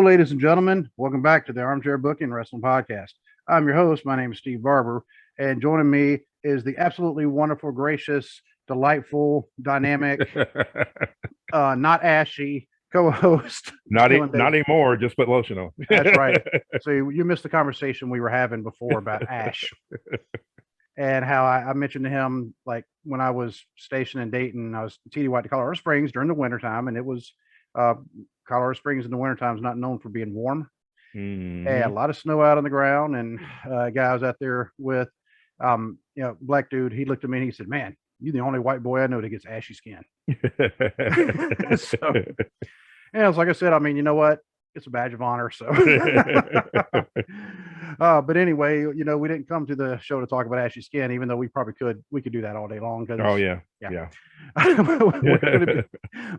Hello, ladies and gentlemen. Welcome back to the Armchair Booking Wrestling Podcast. I'm your host. My name is Steve Barber, and joining me is the absolutely wonderful, gracious, delightful, dynamic, not ashy co-host. Not anymore. Just put lotion on. That's right. So you missed the conversation we were having before about Ash and how I mentioned to him, like when I was stationed in Dayton, I was TDY to Colorado Springs during the wintertime, and it was Colorado Springs in the wintertime is not known for being warm. Mm-hmm. And a lot of snow out on the ground, and a guy I was out there with, black dude, he looked at me and he said, "Man, you're the only white boy I know that gets ashy skin." So, and it's like I said, I mean, you know what? It's a badge of honor. So, but anyway, we didn't come to the show to talk about ashy skin, even though we probably could. We could do that all day long. Oh yeah.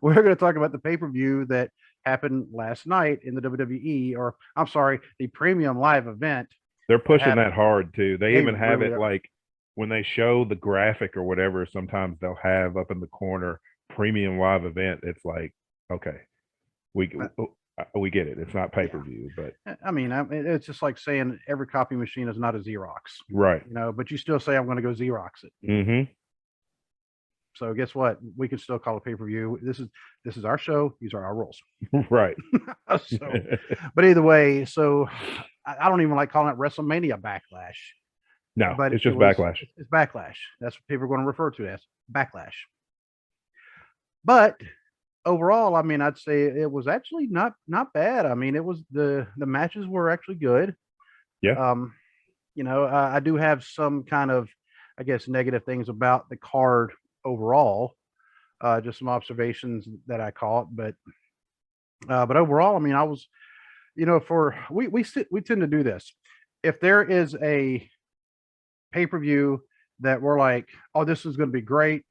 We're going to talk about the pay-per-view that happened last night in the WWE, or I'm sorry, the premium live event. They're pushing that hard too. They even have really it like when they show the graphic or whatever, sometimes they'll have up in the corner premium live event. It's like, okay, we get it. It's not pay-per-view, but I mean, it's just like saying every copy machine is not a Xerox, right? But you still say I'm going to go Xerox it. Mm-hmm. So guess what? We can still call it pay-per-view. This is our show. These are our rules. Right. But either way, so I don't even like calling it WrestleMania Backlash. No, but it's just Backlash. It's Backlash. That's what people are going to refer to it as Backlash. But overall, I mean, I'd say it was actually not bad. I mean, it was the matches were actually good. Yeah. I do have some kind of, I guess, negative things about the card overall. Just some observations that I caught, but overall, I mean, I was, we tend to do this. If there is a pay-per-view that we're like, oh, this is going to be great,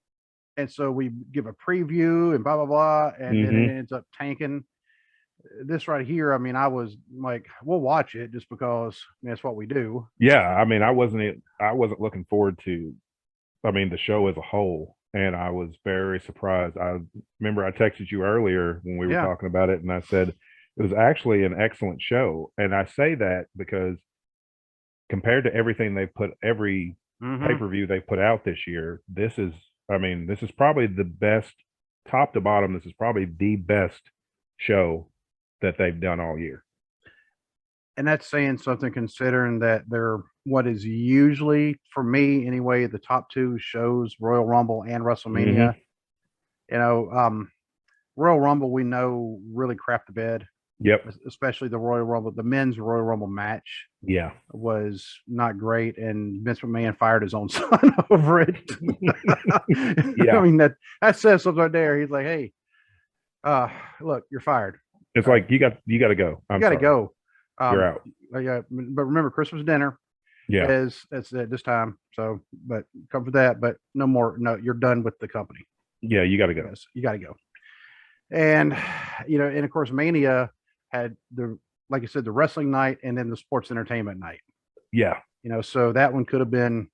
and so we give a preview and blah blah blah, and then it ends up tanking. This right here, I mean, I was like, we'll watch it just because that's what we do. Yeah, I mean, I wasn't looking forward to, I mean, the show as a whole, and I was very surprised. I remember I texted you earlier when we were talking about it, and I said it was actually an excellent show. And I say that because compared to everything they've put, every pay-per-view they put out this year, this is probably the best, top to bottom. This is probably the best show that they've done all year. And that's saying something, considering that they're what is usually, for me anyway, the top two shows, Royal Rumble and WrestleMania. Royal Rumble, we know, really crapped the bed. Yep. Especially the Royal Rumble, the men's Royal Rumble match. Yeah. Was not great, and Vince McMahon fired his own son over it. Yeah. I mean, that says something right there. He's like, hey, look, you're fired. It's like you got to go. You got to go. You're out. Yeah, but remember, Christmas dinner. Yeah, that's at this time. So, but come for that. But no more. No, you're done with the company. Yeah, you got to go. Yes, you got to go. And and of course, Mania had like you said, the wrestling night, and then the sports entertainment night. Yeah. So that one could have been,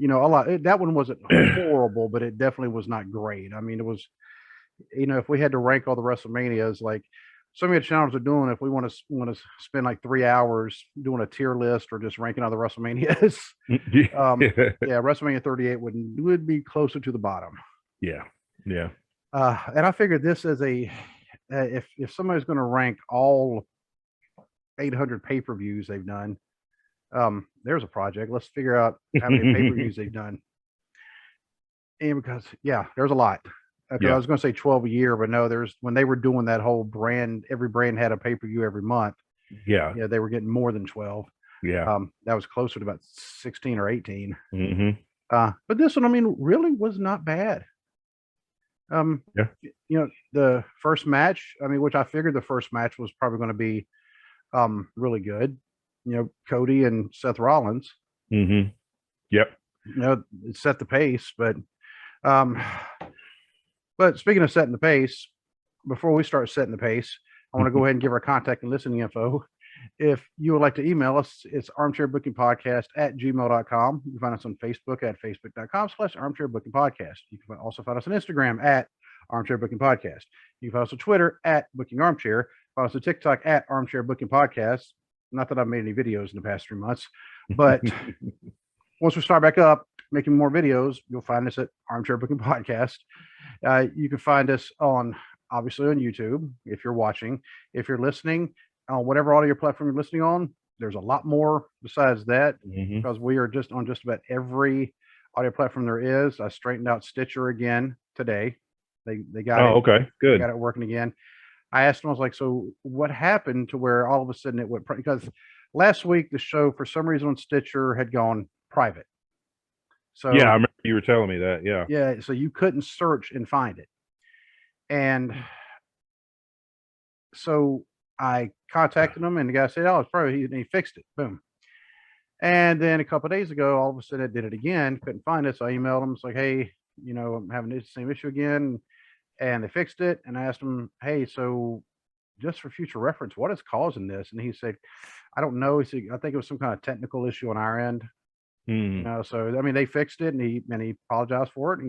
a lot. That one wasn't horrible, but it definitely was not great. I mean, it was, if we had to rank all the WrestleManias, like some of the channels are doing, if we want to spend like 3 hours doing a tier list or just ranking all the WrestleManias, WrestleMania 38 would be closer to the bottom. Yeah. Yeah. And I figured this as if somebody's going to rank all 800 pay-per-views they've done, there's a project. Let's figure out how many pay-per-views they've done. And because, there's a lot. I was going to say 12 a year, but no, when they were doing that whole brand, every brand had a pay-per-view every month. Yeah. Yeah, they were getting more than 12. Yeah. That was closer to about 16 or 18. Mm-hmm. But this one, I mean, really was not bad. The first match, I mean, which I figured the first match was probably going to be really good. Cody and Seth Rollins. Mm-hmm. Yep. It set the pace, but speaking of setting the pace, before we start setting the pace, I want to go ahead and give our contact and listening info. If you would like to email us, it's armchairbookingpodcast@gmail.com. You can find us on Facebook at facebook.com/armchairbookingpodcast. You can also find us on Instagram at armchairbookingpodcast. You can find us on Twitter at bookingarmchair. Follow us on TikTok at Armchair Booking Podcast. Not that I've made any videos in the past 3 months, but once we start back up making more videos, you'll find us at Armchair Booking Podcast. You can find us obviously on YouTube if you're watching. If you're listening on whatever audio platform you're listening on, there's a lot more besides that because we are just on just about every audio platform there is. I straightened out Stitcher again today. They got it. Okay, good. They got it working again. I asked them, I was like, so what happened to where all of a sudden it went, because last week the show for some reason on Stitcher had gone private. So yeah, I remember you were telling me that. Yeah. Yeah. So you couldn't search and find it. And so I contacted him and the guy said, oh, it's probably, he fixed it. Boom. And then a couple of days ago, all of a sudden it did it again. Couldn't find it. So I emailed him. It's like, hey, I'm having the same issue again. And they fixed it. And I asked him, hey, so just for future reference, what is causing this? And he said, I don't know. He said, I think it was some kind of technical issue on our end. So I mean, they fixed it, and he apologized for it,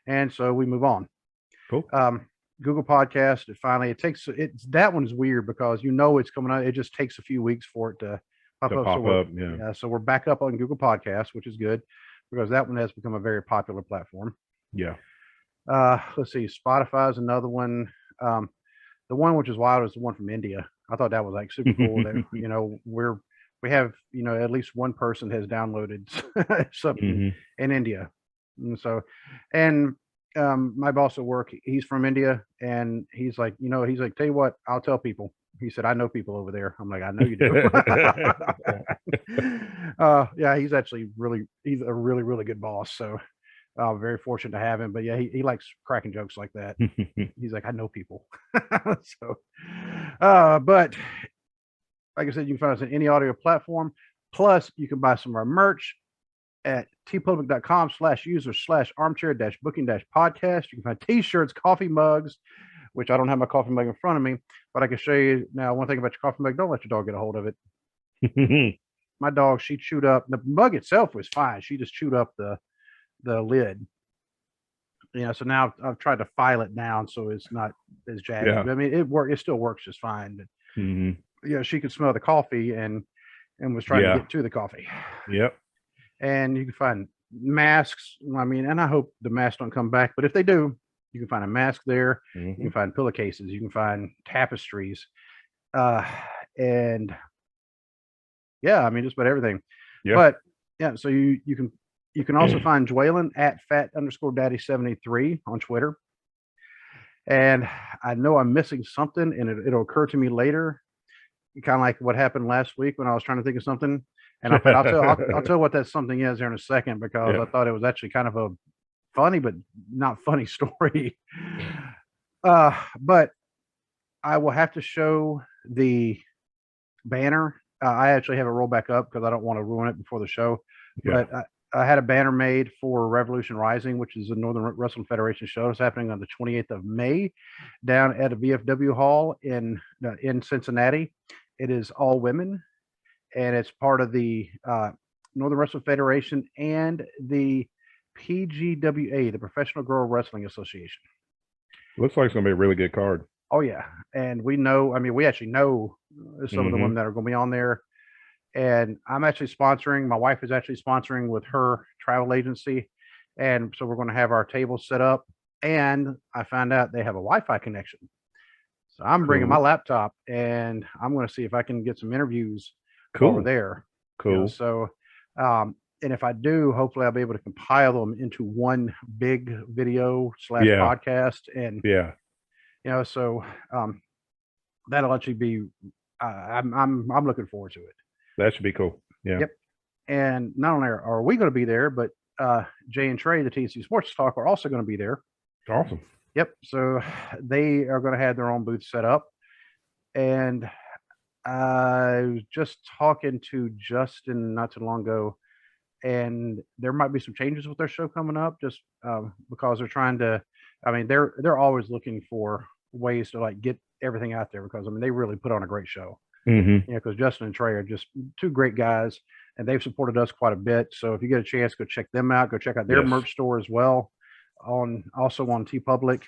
and so we move on. Cool. Google Podcast. That one's weird because it's coming out. It just takes a few weeks for it to pop up. Yeah. So we're back up on Google Podcast, which is good because that one has become a very popular platform. Yeah. Let's see. Spotify is another one. The one which is wild is the one from India. I thought that was like super cool. That we have at least one person has downloaded something in India, and so my boss at work, he's from India, and he's like, tell you what, I'll tell people. He said, I know people over there. I'm like, I know you do. Yeah, he's a really, really good boss. So very fortunate to have him. But yeah, he likes cracking jokes like that. He's like, I know people. So, but like I said, you can find us on any audio platform. Plus, you can buy some of our merch at tpublic.com/user/armchair-booking-podcast. You can find t-shirts, coffee mugs, which I don't have my coffee mug in front of me, but I can show you now. One thing about your coffee mug, don't let your dog get a hold of it. My dog, she chewed up the mug itself was fine. She just chewed up the lid. So now I've tried to file it down so it's not as jagged. Yeah. I mean, it still works just fine. But she could smell the coffee and was trying to get to the coffee. Yep. And you can find masks. I mean, and I hope the masks don't come back, but if they do, you can find a mask there. You can find pillowcases. You can find tapestries, and I mean, just about everything. Yeah. But yeah, so you can also find Dwaylen at fat_daddy73 on Twitter. And I know I'm missing something, and it'll occur to me later, kind of like what happened last week when I was trying to think of something. And I'll tell what that something is here in a second, because I thought it was actually kind of a funny but not funny story. But I will have to show the banner. I actually have it rolled back up because I don't want to ruin it before the show. But I had a banner made for Revolution Rising, which is the Northern Wrestling Federation show. It's happening on the 28th of May down at a VFW hall in Cincinnati. It is all women, and it's part of the Northern Wrestling Federation and the PGWA, the Professional Girl Wrestling Association. Looks like it's going to be a really good card. Oh, yeah. And we actually know some of the women that are going to be on there. And I'm actually sponsoring. My wife is actually sponsoring with her travel agency. And so we're going to have our table set up. And I found out they have a Wi-Fi connection. So I'm bringing my laptop, and I'm going to see if I can get some interviews over there. Cool. And if I do, hopefully I'll be able to compile them into one big video / podcast. And so that'll actually be. I'm looking forward to it. That should be cool. Yeah. Yep. And not only are we going to be there, but Jay and Trey, the TNC Sports Talk, are also going to be there. Awesome. Yep. So they are going to have their own booth set up. And I was just talking to Justin not too long ago, and there might be some changes with their show coming up, just because they're trying to. I mean, they're always looking for ways to get everything out there, because I mean they really put on a great show. Because Justin and Trey are just two great guys, and they've supported us quite a bit. So if you get a chance, go check them out. Go check out their merch store as well, also on TeePublic.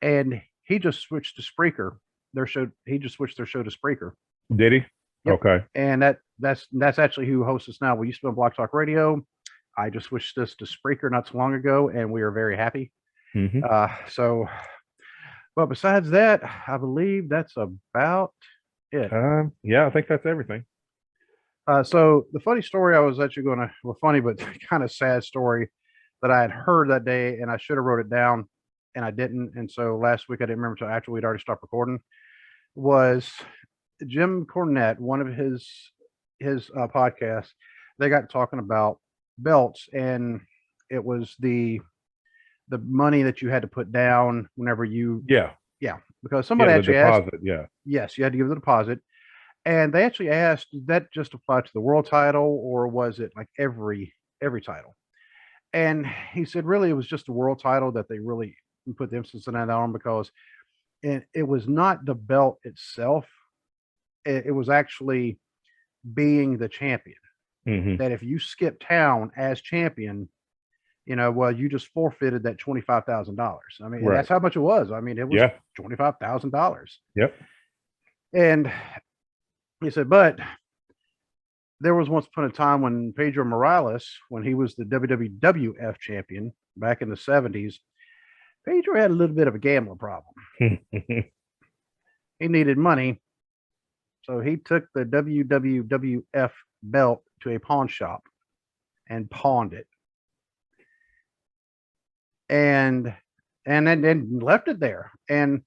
And he just switched to Spreaker their show. He just switched their show to Spreaker. Did he? Yep. Okay. And that's actually who hosts us now. We used to be on Block Talk Radio. I just switched this to Spreaker not so long ago, and we are very happy. Mm-hmm. But besides that, I believe that's about it. Yeah, I think that's everything. So the funny story I was actually going to, well, funny but kind of sad story that I had heard that day, and I should have wrote it down, and I didn't. And so last week I didn't remember until after we'd already stopped recording. Was Jim Cornette, one of his podcasts, they got talking about belts, and it was the money that you had to put down whenever you because somebody actually asked, yes, you had to give the deposit, and they actually asked, did that just apply to the world title, or was it like every title? And he said really it was just the world title that they really put the emphasis on that on, because it was not the belt itself, it was actually being the champion. That if you skip town as champion, well, you just forfeited that $25,000. I mean, that's how much it was. I mean, it was $25,000. Yep. And he said, but there was once upon a time when Pedro Morales, when he was the WWF champion back in the 70s, Pedro had a little bit of a gambling problem. He needed money. So he took the WWF belt to a pawn shop and pawned it. And then left it there. And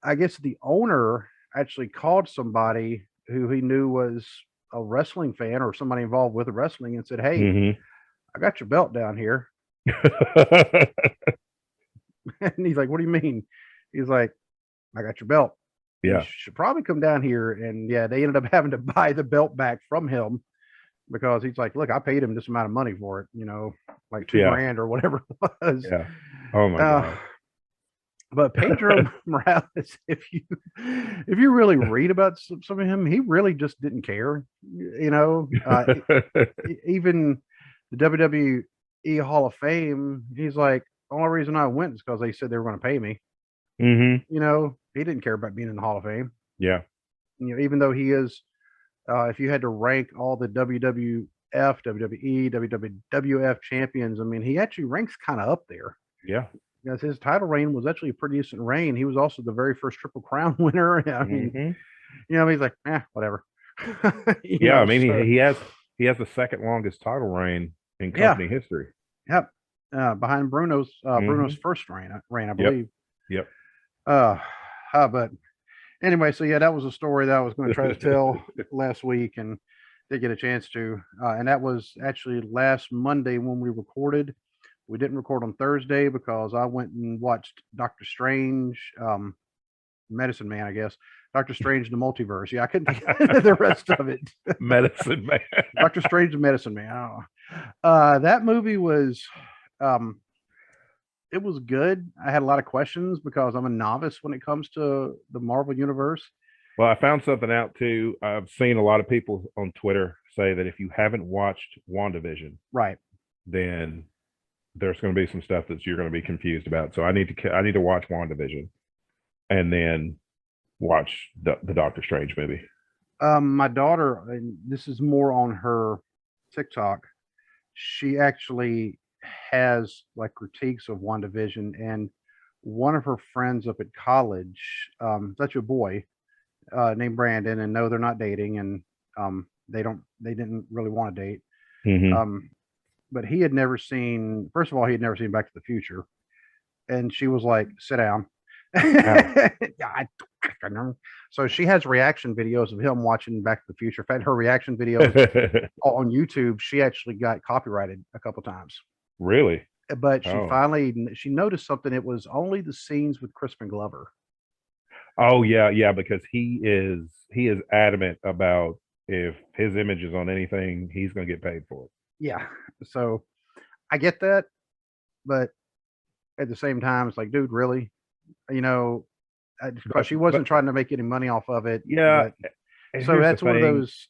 I guess the owner actually called somebody who he knew was a wrestling fan or somebody involved with the wrestling and said, hey, I got your belt down here. And he's like, what do you mean? He's like, I got your belt. Yeah. You should probably come down here. And yeah, they ended up having to buy the belt back from him, because he's like, look, I paid him this amount of money for it, like $2,000 or whatever it was. Yeah. Oh my God. But Pedro Morales, if you really read about some of him, he really just didn't care. Even the WWE Hall of Fame, he's like, the only reason I went is because they said they were going to pay me. He didn't care about being in the Hall of Fame. Yeah. Even though he is, if you had to rank all the WWF, WWE, WWF champions, I mean, he actually ranks kind of up there. Yeah. Because his title reign was actually a pretty decent reign. He was also the very first Triple Crown winner. I mean, he's like, whatever. He has the second longest title reign in company history. Yep. Behind Bruno's first reign, I believe. Yep. But anyway, so yeah, that was a story that I was going to try to tell last week and didn't get a chance to. And that was actually last Monday when we recorded. We didn't record on Thursday because I went and watched Doctor Strange, Medicine Man, I guess. Doctor Strange, the Multiverse. Yeah, I couldn't think of the rest of it. Medicine Man. Doctor Strange, the Medicine Man. That movie was, it was good. I had a lot of questions because I'm a novice when it comes to the Marvel Universe. Well, I found something out too. I've seen a lot of people on Twitter say that if you haven't watched WandaVision, right, then there's going to be some stuff that you're going to be confused about. So I need to watch WandaVision and then watch the Doctor Strange movie. My daughter, and this is more on her TikTok, she actually has like critiques of WandaVision, and one of her friends up at college, that's your boy, named Brandon, and no, they're not dating, and they didn't really want to date. But he had never seen, first of all, he had never seen Back to the Future. And she was like, sit down. So she has reaction videos of him watching Back to the Future. In fact, her reaction videos on YouTube, she actually got copyrighted a couple times. Really? But she noticed something. It was only the scenes with Crispin Glover. Oh yeah, because he is adamant about if his image is on anything, he's going to get paid for it. Yeah, so I get that, but at the same time, it's like, dude, really? Because she wasn't trying to make any money off of it. Yeah. So that's one of those.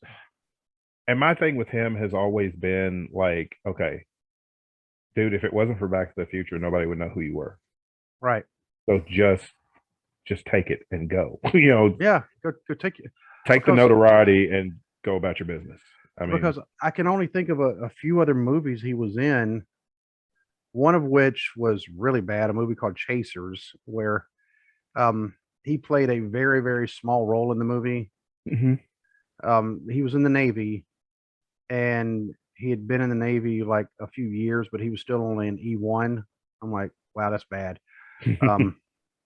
And my thing with him has always been like, okay, dude, if it wasn't for Back to the Future, nobody would know who you were. Right. So just just take it and go. You know, Yeah, go take it. take the notoriety and go about your business. I mean, because I can only think of a few other movies he was in. One of which was really bad, a movie called Chasers, where he played a very, very small role in the movie. He was in the Navy, and he had been in the Navy like a few years, but he was still only an E1. I'm like, wow, that's bad.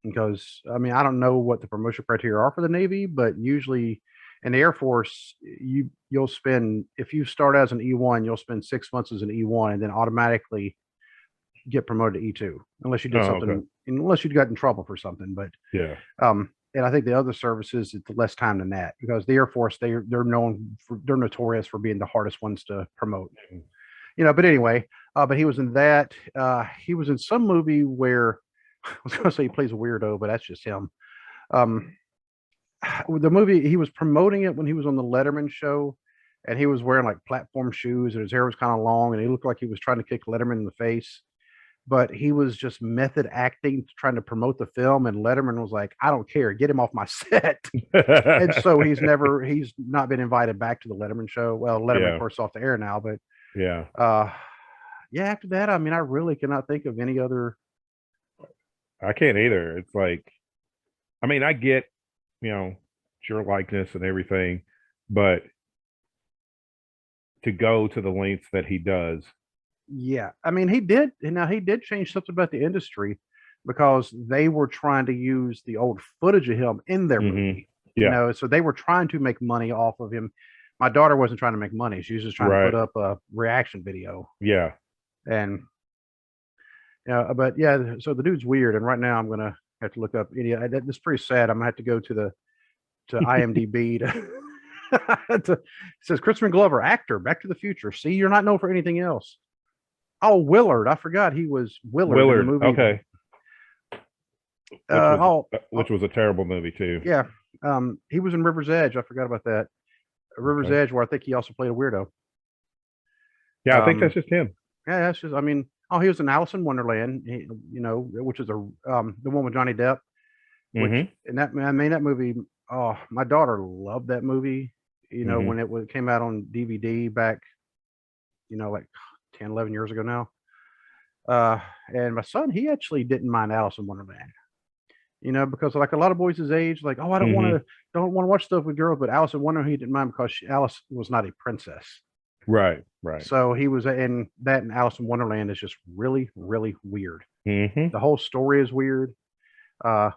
Because I mean, I don't know what the promotion criteria are for the Navy, but usually in the Air Force, you'll spend, if you start as an E1, you'll spend 6 months as an E1, and then automatically get promoted to E2, unless you did something, okay. unless you got in trouble for something. But yeah, and I think the other services it's less time than that, because the Air Force they're known for, they're notorious for being the hardest ones to promote. You know, but anyway, but he was in that. He was in some movie where I was going to say he plays a weirdo, but that's just him. Um, the movie he was promoting it when he was on the Letterman show, and he was wearing like platform shoes, and his hair was kind of long, and he looked like he was trying to kick Letterman in the face. But he was just method acting, trying to promote the film, and Letterman was like, "I don't care, get him off my set." And so he's not been invited back to the Letterman show. Well, Letterman, of course, off the air now, but yeah. Yeah. After that, I mean, I really cannot think of any other. I can't either. It's like, I mean, I get, you know, your likeness and everything, but to go to the lengths that he does. Yeah, I mean, he did. Now he did change something about the industry, because they were trying to use the old footage of him in their movie. Yeah. You know, so they were trying to make money off of him. My daughter wasn't trying to make money; she was just trying to put up a reaction video. Yeah, and yeah, but yeah, so the dude's weird, and right now I'm gonna have to look up any. That's pretty sad. I'm gonna have to go to IMDb to it says Christopher Glover, actor, Back to the Future. See, you're not known for anything else. Oh, Willard. I forgot he was Willard in the movie. Okay. Which was a terrible movie too. Yeah. He was in River's Edge. I forgot about that. River's Edge, where I think he also played a weirdo. Yeah, I think that's just him. Yeah, that's just. I mean, he was in Alice in Wonderland. You know, which is the one with Johnny Depp. Which and that I mean that movie. Oh, my daughter loved that movie. You know, when it came out on DVD back, you know, like 10, 11 years ago now. And my son, he actually didn't mind Alice in Wonderland. You know, because like a lot of boys his age, like, oh, I don't want to watch stuff with girls, but Alice in Wonderland he didn't mind because Alice was not a princess. Right. So he was in that, and Alice in Wonderland is just really, really weird. The whole story is weird,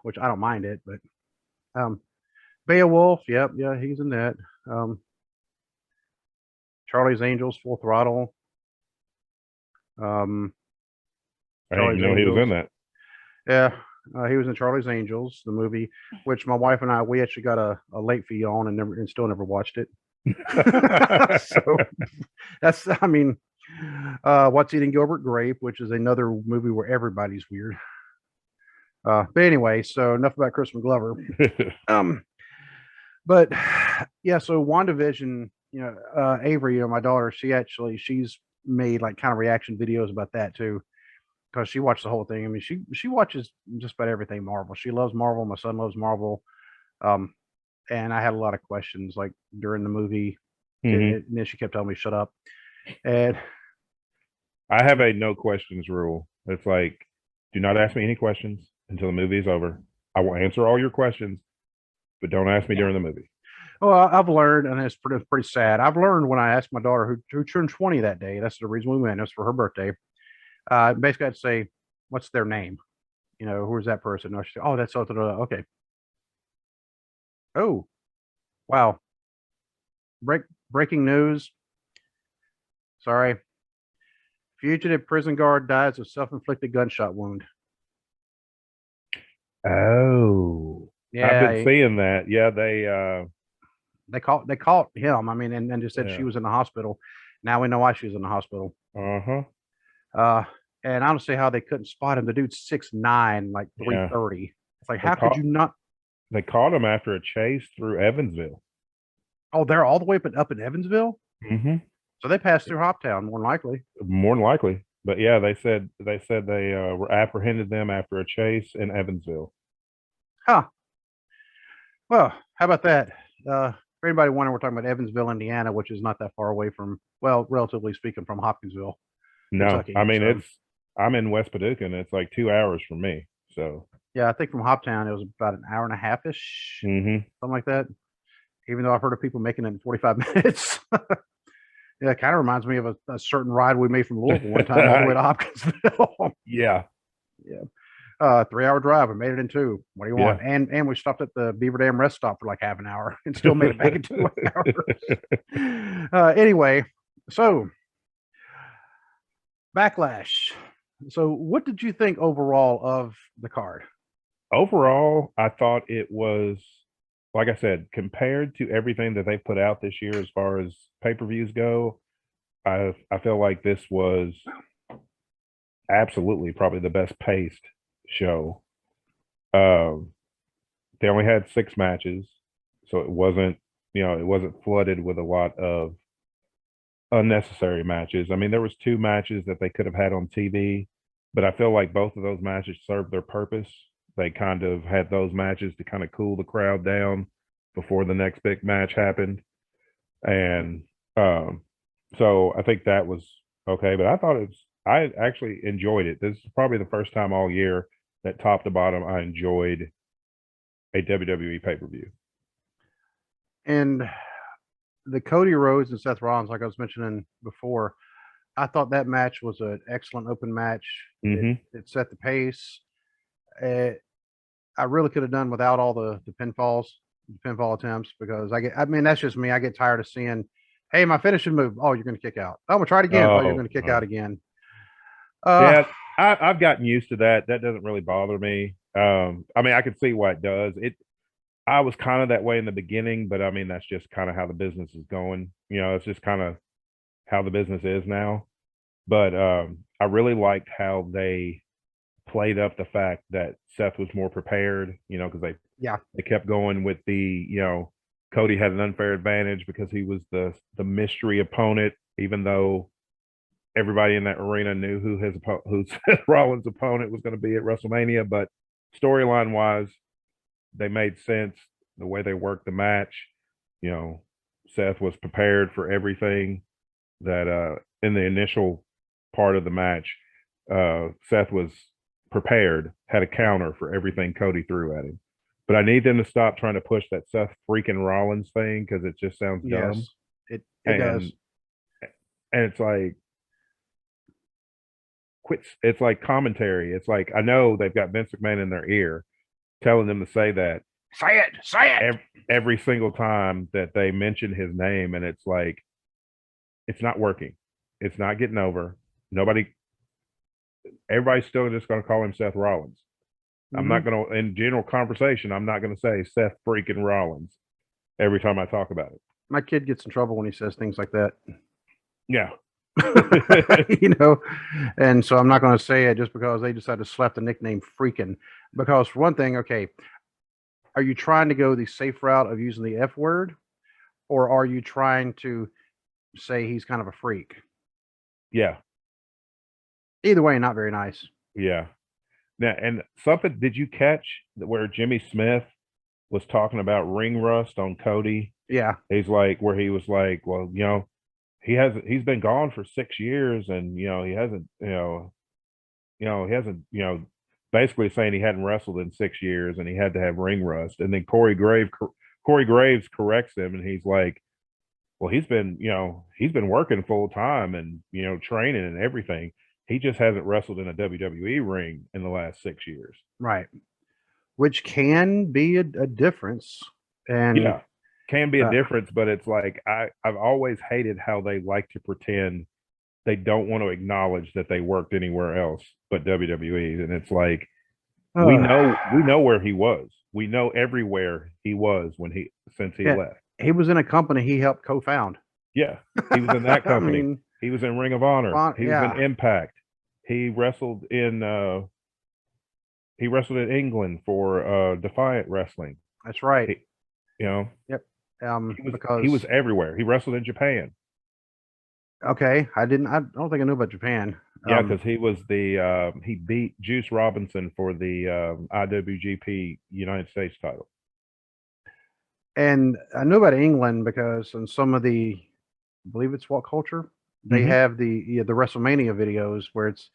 which I don't mind it, but Beowulf, yeah, he's in that. Charlie's Angels, Full Throttle. I didn't know he was in that. Yeah, he was in Charlie's Angels, the movie, which my wife and I, we actually got a late fee on and still never watched it. So that's, I mean, What's Eating Gilbert Grape, which is another movie where everybody's weird. But anyway, so enough about Christopher Glover. But yeah, so WandaVision, you know, Avery, you know, my daughter, she's made like kind of reaction videos about that too, because she watched the whole thing. I mean, she watches just about everything Marvel. She loves Marvel. My son loves Marvel. And I had a lot of questions like during the movie, and then she kept telling me shut up. And I have a no questions rule. It's like, do not ask me any questions until the movie is over. I will answer all your questions, but don't ask me during the movie. Well, I've learned, and it's pretty sad. I've learned when I asked my daughter who turned 20 that day. That's the reason we went. It was for her birthday. Basically, I'd say, "What's their name? You know, who's that person?" No, she said, "Oh, that's something." Okay. Oh, wow. Breaking news. Sorry. Fugitive prison guard dies of self-inflicted gunshot wound. Oh, yeah, I've been seeing that. Yeah, they caught him. I mean, and just said she was in the hospital. Now we know why she was in the hospital. And I don't see how they couldn't spot him. The dude's 6'9", like 330. It's like, how could you not? They caught him after a chase through Evansville. Oh, they're all the way up in Evansville? So they passed through Hoptown, more than likely. But yeah, they said they apprehended them after a chase in Evansville. Huh. Well, how about that? For anybody wondering, we're talking about Evansville, Indiana, which is not that far away from, well, relatively speaking, from Hopkinsville, No, I Kentucky. mean So I'm in West Paducah and it's like 2 hours from me. So yeah, I think from Hoptown it was about an hour and a half ish, hmm something like that. Even though I've heard of people making it in 45 minutes. Yeah, it kind of reminds me of a certain ride we made from Louisville one time all the way to Hopkinsville. yeah, Yeah. 3 hour drive. We made it in two. What do you yeah. want? And we stopped at the Beaver Dam rest stop for like half an hour and still made it back in 2 hours. Anyway, so Backlash. So what did you think overall of the card? Overall, I thought it was, like I said, compared to everything that they put out this year as far as pay-per-views go, I feel like this was absolutely probably the best paced show. Um, they only had 6 matches, so it wasn't, it wasn't flooded with a lot of unnecessary matches. I mean, there was 2 matches that they could have had on TV, but I feel like both of those matches served their purpose. They kind of had those matches to kind of cool the crowd down before the next big match happened. And so I think that was okay. But I actually enjoyed it. This is probably the first time all year that top to bottom I enjoyed a WWE pay-per-view. And the Cody Rhodes and Seth Rollins, like I was mentioning before, I thought that match was an excellent open match. It set the pace. I really could have done without all the pinfall attempts, because I mean, that's just me. I get tired of seeing, hey, my finishing move. Oh, you're going to kick out. Oh, I'm going to try it again. Oh, you're going to kick out again. Yeah, I've gotten used to that. That doesn't really bother me. I mean, I can see why it does. I was kind of that way in the beginning, but I mean, that's just kind of how the business is going. It's just kind of how the business is now. But I really liked how they played up the fact that Seth was more prepared, because they kept going with Cody had an unfair advantage because he was the mystery opponent, even though everybody in that arena knew who Seth Rollins' opponent was going to be at WrestleMania. But storyline wise, they made sense the way they worked the match. Seth was prepared for everything that in the initial part of the match, Seth was prepared, had a counter for everything Cody threw at him. But I need them to stop trying to push that Seth freaking Rollins thing, because it just sounds dumb. It does. And it's like, it's like commentary. It's like, I know they've got Vince McMahon in their ear telling them to say that. Say it. Every single time that they mention his name, and it's like, it's not working. It's not getting over. Everybody's still just going to call him Seth Rollins. I'm not going to, in general conversation, I'm not going to say Seth freaking Rollins every time I talk about it. My kid gets in trouble when he says things like that. Yeah. And so I'm not going to say it just because they decided to slap the nickname freaking. Because for one thing, okay, are you trying to go the safe route of using the F word, or are you trying to say he's kind of a freak? Yeah. Either way, not very nice. Yeah. Now, and something, did you catch where Jimmy Smith was talking about ring rust on Cody? Yeah. He's like, where he was like, well, he's been gone for 6 years, and he hasn't, basically saying he hadn't wrestled in 6 years and he had to have ring rust. And then Corey Graves corrects him, and he's like, well, he's been working full time and training and everything. He just hasn't wrestled in a WWE ring in the last 6 years. Right. Which can be a difference. And yeah, can be a difference, but it's like, I've always hated how they like to pretend they don't want to acknowledge that they worked anywhere else but WWE. And it's like, we know where he was. We know everywhere he was since he left. He was in a company he helped co-found. Yeah, he was in that company. I mean, he was in Ring of Honor. He was in Impact. He wrestled in England for Defiant Wrestling. That's right. Yep. Because he was everywhere. He wrestled in Japan. Okay, I don't think I knew about Japan. Yeah, because he was the he beat Juice Robinson for the IWGP United States title. And I know about England because in some of the, I believe it's What Culture, they have the WrestleMania videos where it's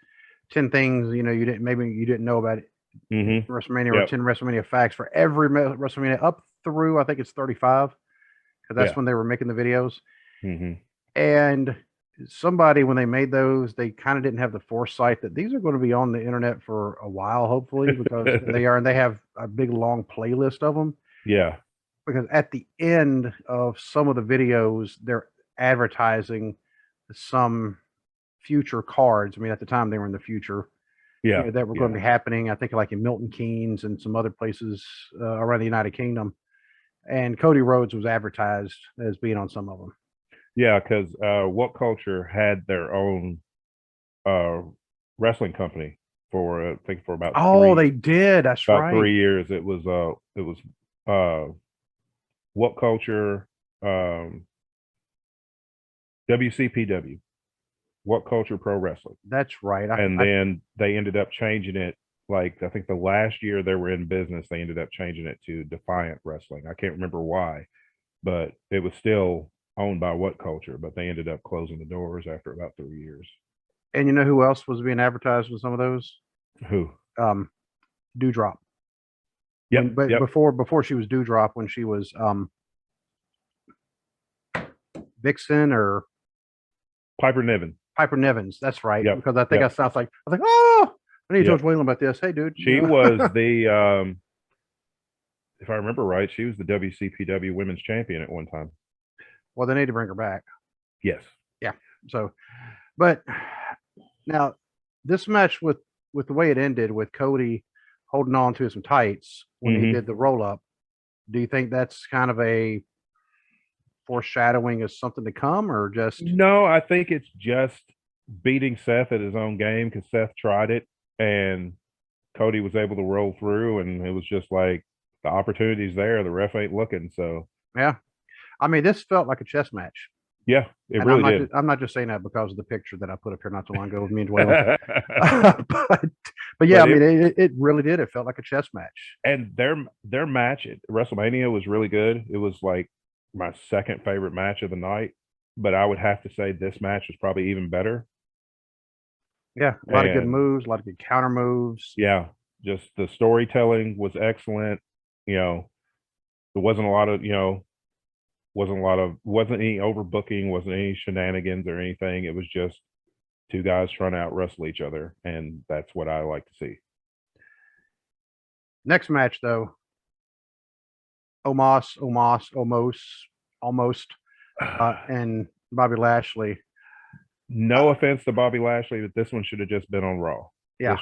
10 things you didn't know about it. WrestleMania or 10 WrestleMania facts for every WrestleMania up through I think it's 35 because that's when they were making the videos. And somebody, when they made those, they kind of didn't have the foresight that these are going to be on the internet for a while, hopefully, because they are, and they have a big long playlist of them. Yeah. Because at the end of some of the videos, they're advertising some future cards. I mean, at the time they were in the future. Yeah. That were going to be happening, I think, like in Milton Keynes and some other places around the United Kingdom. And Cody Rhodes was advertised as being on some of them. Yeah, because What Culture had their own wrestling company for I think for about they did. That's about right. 3 years. It was What Culture, WCPW, What Culture Pro Wrestling. That's right. And then they ended up changing it. Like I think the last year they were in business, they ended up changing it to Defiant Wrestling. I can't remember why, but it was still owned by What Culture, but they ended up closing the doors after about 3 years. And you know who else was being advertised with some of those? Who? Dewdrop. Yeah, but before she was Dewdrop, when she was Vixen or Piper Niven. Piper Nivens. That's right. Yep. Because I think I was like, oh, I need to George Whalen about this. Hey, dude. She was the if I remember right, she was the WCPW Women's Champion at one time. Well, they need to bring her back. Yes. Yeah. So, but now this match with the way it ended with Cody holding on to some tights when he did the roll up, do you think that's kind of a foreshadowing of something to come, or just? No, I think it's just beating Seth at his own game because Seth tried it and Cody was able to roll through, and it was just like the opportunity's there. The ref ain't looking. So yeah, I mean, this felt like a chess match. Yeah, it really did. I'm not just saying that because of the picture that I put up here not too long ago with me and Dwayne. but yeah, I mean, it really did. It felt like a chess match. And their match at WrestleMania was really good. It was like my second favorite match of the night, but I would have to say this match was probably even better. Yeah, a lot of good moves, a lot of good counter moves. Yeah, just the storytelling was excellent. There wasn't a lot of, wasn't any overbooking, wasn't any shenanigans or anything. It was just two guys trying to out wrestle each other, and that's what I like to see. Next match, though, almost, and Bobby Lashley. No offense to Bobby Lashley, but this one should have just been on Raw. Yeah,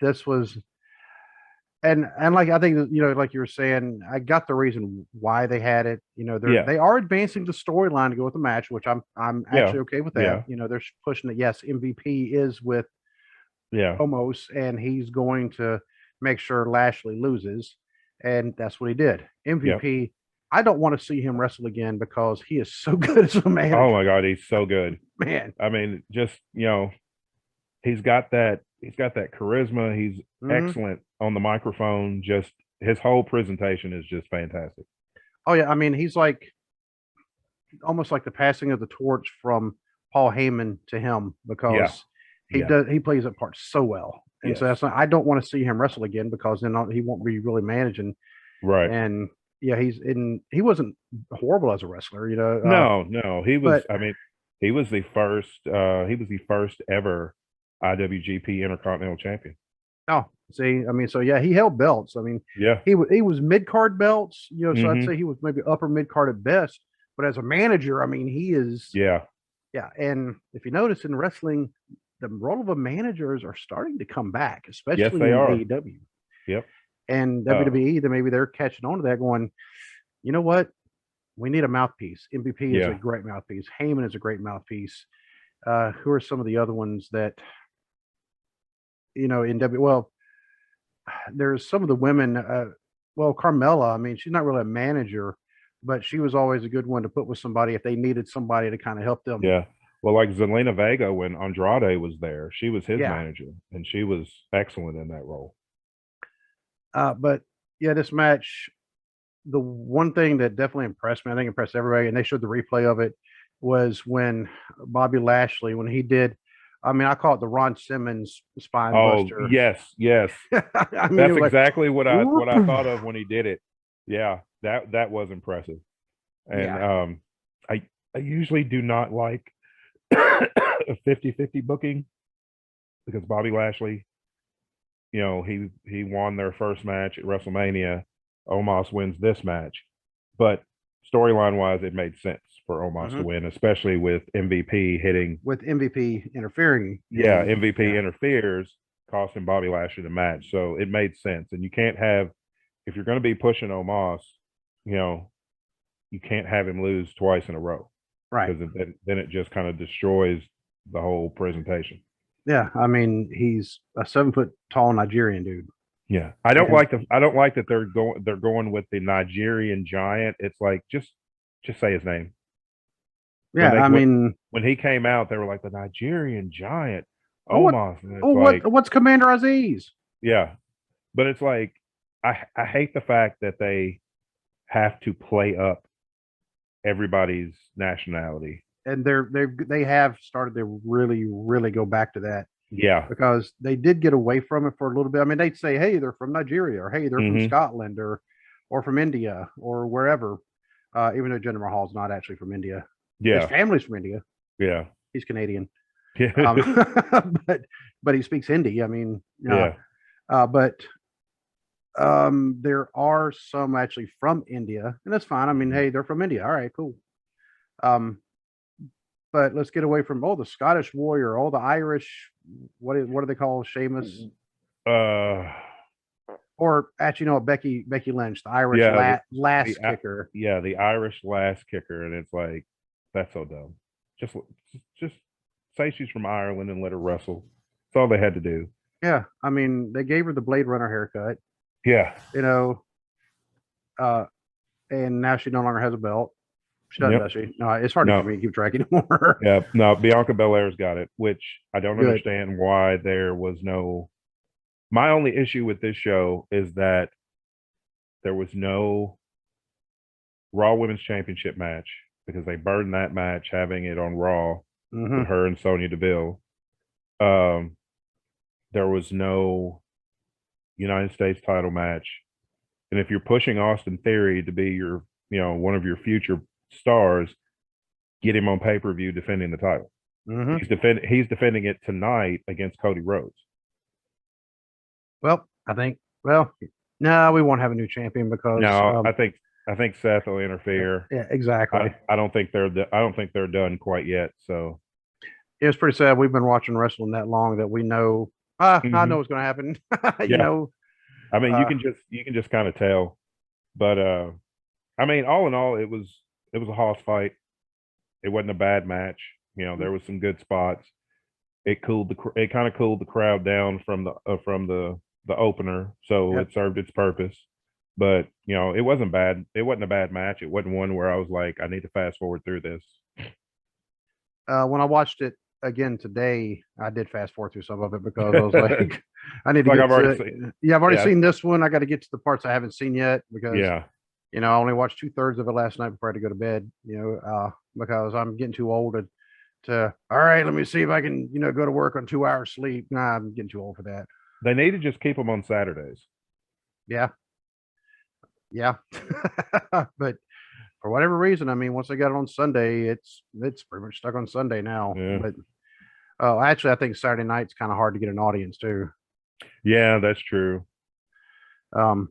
this was, and like I think like you were saying, I got the reason why they had it. They are advancing the storyline to go with the match, which I'm actually okay with that. Yeah. They're pushing it. Yes, MVP is with Omos, and he's going to make sure Lashley loses, and that's what he did. MVP. I don't want to see him wrestle again because he is so good as a man. Oh my God, he's so good, man. I mean, just he's got that charisma. He's excellent on the microphone. Just his whole presentation is just fantastic. Oh yeah, I mean, he's like almost like the passing of the torch from Paul Heyman to him because he plays that part so well. And so that's I don't want to see him wrestle again because then he won't be really managing. Right. And yeah, he wasn't horrible as a wrestler, No, he was. I mean, he was the first ever IWGP Intercontinental Champion. Oh, see, I mean, so yeah, he held belts. I mean, he was mid card belts, so I'd say he was maybe upper mid card at best. But as a manager, I mean, he is. Yeah. And if you notice in wrestling, the role of a managers are starting to come back, especially they in are. AEW. Yep. And WWE, then maybe they're catching on to that, going, you know what? We need a mouthpiece. MVP is a great mouthpiece. Heyman is a great mouthpiece. Who are some of the other ones that, in well, there's some of the women. Carmella, I mean, she's not really a manager, but she was always a good one to put with somebody if they needed somebody to kind of help them. Yeah. Well, like Zelina Vega, when Andrade was there, she was his Yeah. manager, and she was excellent in that role. But yeah, this match, the one thing that definitely impressed me, I think impressed everybody, and they showed the replay of it, was when Bobby Lashley, when he did, I mean, I call it the Ron Simmons spine Oh, buster. yes, yes. I mean, it That's was like, exactly what I whoop. thought of when he did it. Yeah, that was impressive. And Yeah. I usually do not like a 50-50 booking because Bobby Lashley, he won their first match at WrestleMania. Omos wins this match, but storyline wise, it made sense for Omos to Mhm. win, especially with MVP hitting. With MVP interfering. Yeah, And MVP yeah, interferes, costing Bobby Lashley the match. So it made sense. And you can't have, if you're going to be pushing Omos, you know, you can't have him lose twice in a row right. because then it just kind of destroys the whole presentation. Yeah. I mean, he's a 7 foot tall Nigerian dude. Yeah, And I don't like that they're going with the Nigerian giant. It's like just say his name. When yeah, I mean, when he came out, they were like the Nigerian giant, oh, what, Omos, and oh, it's like, what's Commander Aziz? yeah, but it's like I hate the fact that they have to play up everybody's nationality. And they have started to really go back to that, Yeah. because they did get away from it for a little bit. I mean, they'd say, "Hey, they're from Nigeria," or "Hey, they're from Hmm. Scotland," or from India, or wherever. Even though Jinder Mahal's not actually from India, his Yeah. family's from India. Yeah. He's Canadian, Yeah. but he speaks Hindi. I mean, Yeah. but there are some actually from India, and that's fine. I mean, hey, they're from India. All right, cool. Um, but let's get away from the Scottish Warrior, all the Irish. What do they call Sheamus? Uh, Or actually, no, Becky Lynch, the Irish yeah, last the kicker. yeah, the Irish last kicker, and it's like that's so dumb. Just just say she's from Ireland and let her wrestle. That's all they had to do. Yeah, I mean, they gave her the Blade Runner haircut, Yeah. you know, uh, and now she no longer has a belt. She doesn't, Yep. does she? No, it's hard for No. me to keep track anymore. Yeah. No. Bianca Belair's got it, which I don't Good. understand why there was no. My only issue with this show is that there was no Raw Women's Championship match because they burned that match having it on Raw with Hmm. her and Sonya Deville. Um, there was no United States title match, and if you're pushing Austin Theory to be your, one of your future stars, get him on pay per view defending the title. Hmm. He's defending it tonight against Cody Rhodes. Well, no, we won't have a new champion because, No, I think Seth will interfere. yeah, exactly. I don't think they're done quite yet. So It's pretty sad. We've been watching wrestling that long that we know. I know mhm. what's going to happen. you Yeah, know, I mean uh, you can just kind of tell. But I mean, all in all, it was a hoss fight. It wasn't a bad match. There was some good spots. It kind of cooled the crowd down from the opener, so yep. it served its purpose. But it wasn't bad. It wasn't a bad match. It wasn't one where I was like, I need to fast forward through this. When I watched it again today, I did fast forward through some of it because I was It's like, I need to like get I've already to. seen. Yeah, I've already Yeah, seen this one. I got to get to the parts I haven't seen yet because yeah. I only watched 2/3 of it last night before I had to go to bed. Because I'm getting too old to. All right, let me see if I can go to work on 2 hours sleep. Nah, I'm getting too old for that. They need to just keep them on Saturdays. Yeah, yeah. But for whatever reason, I mean, once they got it on Sunday, it's pretty much stuck on Sunday now. Yeah, But actually, I think Saturday night's kind of hard to get an audience too. yeah, that's true. Um,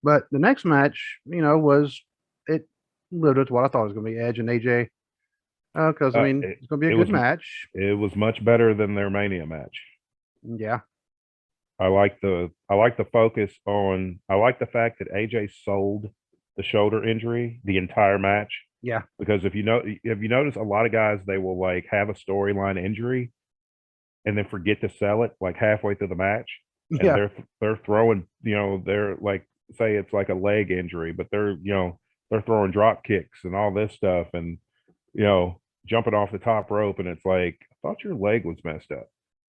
but the next match, was it lived up to what I thought it was going to be, Edge and AJ. Because I Uh, mean, it, it's going to be it a was good match. it was much better than their Mania match. Yeah, I like the focus on. I like the fact that AJ sold the shoulder injury the entire match, yeah, because if you notice, a lot of guys, they will like have a storyline injury and then forget to sell it like halfway through the match, and yeah, they're throwing, they're like, say it's like a leg injury, but they're throwing drop kicks and all this stuff, and you know jumping off the top rope, and it's like, I thought your leg was messed up.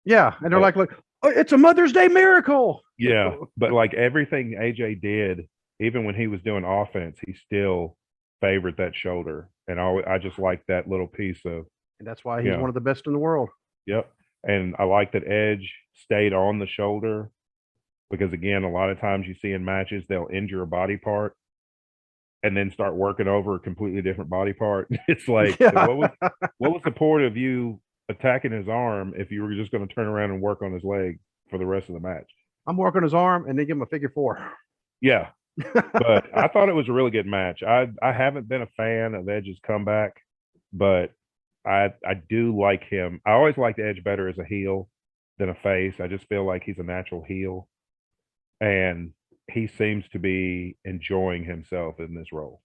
Yeah, and they're But, like, oh, it's a Mother's Day miracle. yeah, but like everything AJ did, even when he was doing offense, he still favored that shoulder, and I just like that little piece of, And that's why you he's know, one of the best in the world. yep. And I like that Edge stayed on the shoulder because, again, a lot of times you see in matches they'll injure a body part and then start working over a completely different body part. It's like, Yeah. what was the point of you attacking his arm if you were just going to turn around and work on his leg for the rest of the match? I'm working his arm and then give him a figure 4. Yeah, but I thought it was a really good match. I haven't been a fan of Edge's comeback, but I do like him. I always liked Edge better as a heel than a face. I just feel like he's a natural heel, and he seems to be enjoying himself in this role.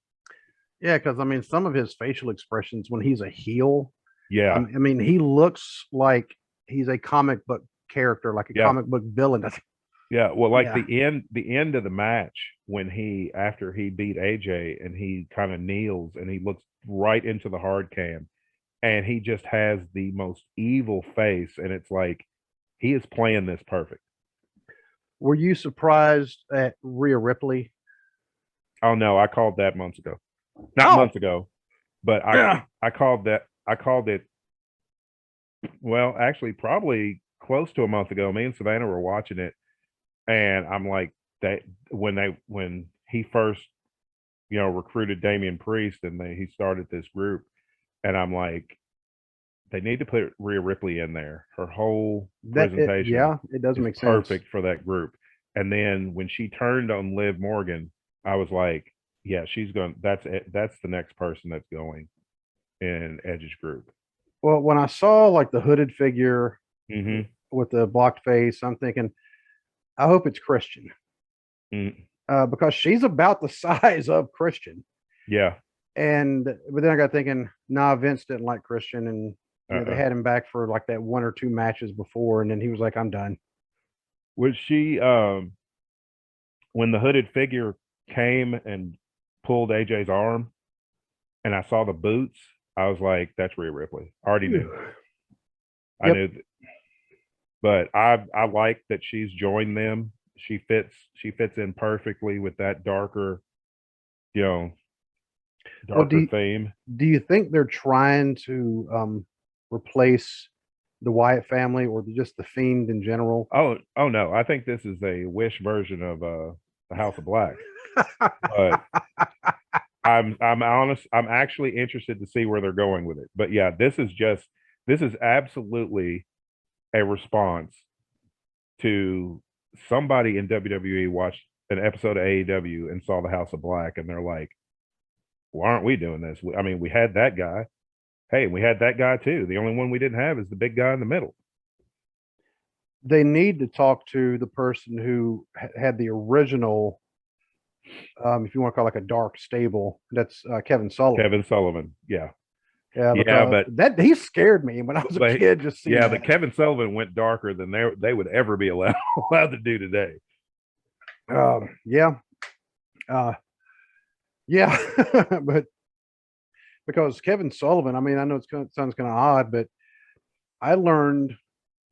Yeah, because I mean, some of his facial expressions when he's a heel, Yeah, I mean, he looks like he's a comic book character, like a yeah, comic book villain. yeah. Well, like Yeah. the end of the match when after he beat AJ and he kind of kneels and he looks right into the hard cam and he just has the most evil face, and it's like he is playing this perfect. Were you surprised at Rhea Ripley? Oh no, I called that months ago. Not Oh, months ago, but yeah. I called it, well, actually probably close to a month ago. Me and Savannah were watching it, and I'm like, that when he first, recruited Damian Priest and he started this group, and I'm like, they need to put Rhea Ripley in there. Her whole presentation Yeah, it does is make sense. perfect for that group. And then when she turned on Liv Morgan, I was like, yeah, she's going. That's it. That's the next person that's going in Edge's group. Well, when I saw like the hooded figure Mm-hmm. with the blocked face, I'm thinking, I hope it's Christian, Mm, because she's about the size of Christian. yeah. And but then I got thinking, nah, Vince didn't like Christian, and they Uh-uh. had him back for like that 1 or 2 matches before, and then he was like, I'm done. Was she when the hooded figure came and pulled AJ's arm, and I saw the boots, I was like, that's Rhea Ripley. I already knew. I Yep. knew. But I like that she's joined them. She fits in perfectly with that darker, you know, Well, darker theme. do you think they're trying to replace the Wyatt family or just the Fiend in general? Oh no, I think this is a Wish version of the House of Black. But I'm honest, I'm actually interested to see where they're going with it. But yeah, this is absolutely a response to somebody in WWE watched an episode of AEW and saw the House of Black, and they're like, why aren't we doing this? I mean, we had that guy. Hey, we had that guy too. The only one we didn't have is the big guy in the middle. They need to talk to the person who had the original, if you want to call it like a dark stable. That's Kevin Sullivan. Kevin Sullivan. Yeah. Yeah, Yeah, because but that he scared me when I was a kid. Just seeing yeah, that. but Kevin Sullivan went darker than they would ever be allowed to do today. Yeah, yeah, but because Kevin Sullivan, I mean, I know it sounds kind of odd, but I learned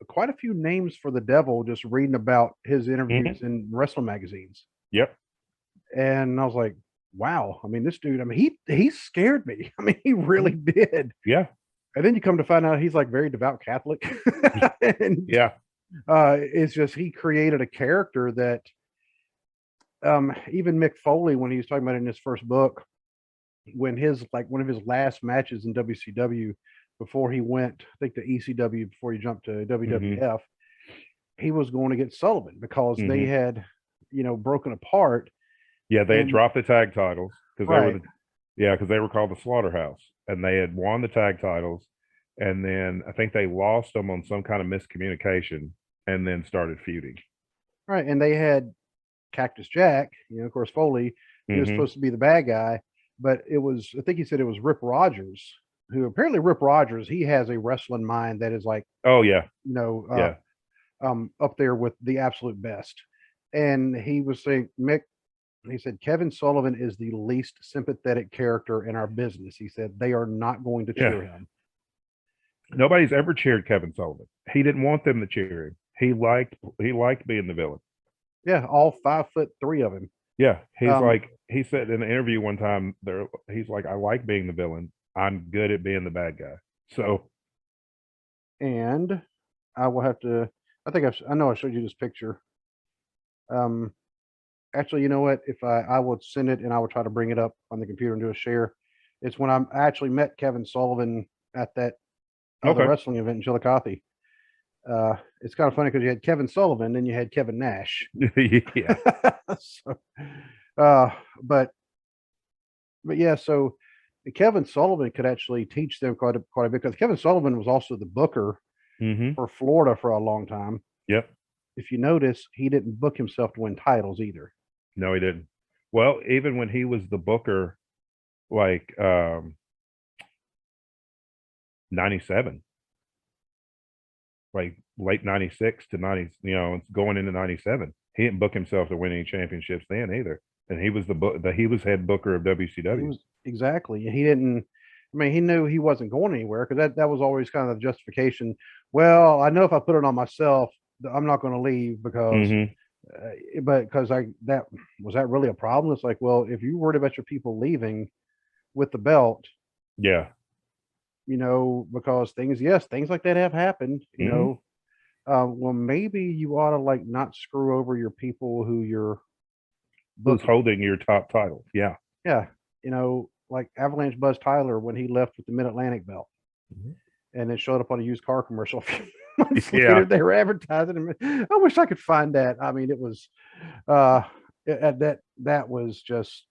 quite a few names for the devil just reading about his interviews in wrestling magazines. Yep. And I was like, wow. I mean, this dude, I mean, he scared me. I mean, he really did. Yeah. And then you come to find out he's like very devout Catholic. And Yeah. it's just he created a character that even Mick Foley, when he was talking about it in his first book, when his like one of his last matches in WCW before he went, I think to ECW before he jumped to WWF, he was going to get Sullivan because they had, broken apart. Yeah, they had dropped the tag titles because Right. because they were called the Slaughterhouse, and they had won the tag titles, and then I think they lost them on some kind of miscommunication, and then started feuding. Right. And they had Cactus Jack, of course, Foley, he was supposed to be the bad guy, but it was, I think he said it was Rip Rogers, who apparently Rip Rogers, he has a wrestling mind that is like, oh yeah, up there with the absolute best. And he was saying, Mick, he said, Kevin Sullivan is the least sympathetic character in our business. He said, they are not going to cheer him. Nobody's ever cheered Kevin Sullivan. He didn't want them to cheer him. He liked being the villain. Yeah, all 5'3" of him. Yeah, he's Um, like he said in an interview one time. There, he's like, I like being the villain. I'm good at being the bad guy. So and I will have to. I know I showed you this picture. Um, Actually, you know what? If I will send it and I will try to bring it up on the computer and do a share. It's when I actually met Kevin Sullivan at that other okay, wrestling event in Chillicothe. It's kind of funny because you had Kevin Sullivan, then you had Kevin Nash. yeah, So, uh, but yeah, so Kevin Sullivan could actually teach them quite a bit because Kevin Sullivan was also the booker mm-hmm. for Florida for a long time. Yep. If you notice, he didn't book himself to win titles either. No, he didn't. Well, even when he was the booker, like 97, like late 96 to 90, going into 97, he didn't book himself to win any championships then either. And he was he was head booker of He WCW. was exactly, and he didn't. I mean, he knew he wasn't going anywhere because that was always kind of the justification. Well, I know if I put it on myself, I'm not going to leave because, Mm-hmm. but because that was that really a problem? It's like, well, if you're worried about your people leaving with the belt, Yeah. because things like that have happened, Mm-hmm. well, maybe you ought to like not screw over your people who you're Who's booking. holding your top title? Yeah. Yeah, like Avalanche Buzz Tyler when he left with the Mid Atlantic belt, Mm-hmm. and then showed up on a used car commercial. A few months Yeah. later, they were advertising him. I wish I could find that. I mean, it was that was just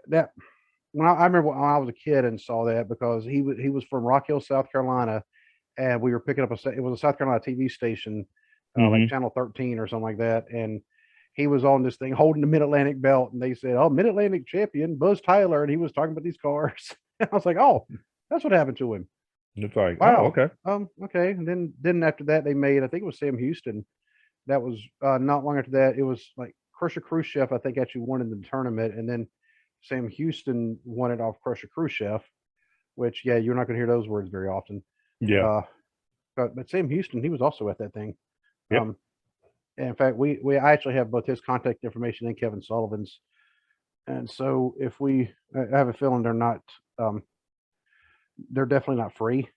that when I remember when I was a kid and saw that because he was from Rock Hill, South Carolina, and we were picking up it was a South Carolina TV station, like Mm-hmm. Channel 13 or something like that, and he was on this thing holding the Mid Atlantic belt, and they said, "Oh, Mid Atlantic champion Buzz Tyler," and he was talking about these cars. And I was like, "Oh, that's what happened to him." It's like, oh, Wow. okay. Okay. And then after that, they made I think it was Sam Houston. That was not long after that. It was like Crusher Khrushchev. I think actually won in the tournament, and then Sam Houston won it off Crusher Khrushchev. Which yeah, you're not going to hear those words very often. Yeah. Uh, but Sam Houston, he was also at that thing. Yep. Um, and in fact, I actually have both his contact information and Kevin Sullivan's. And so if I have a feeling um, they're definitely not free.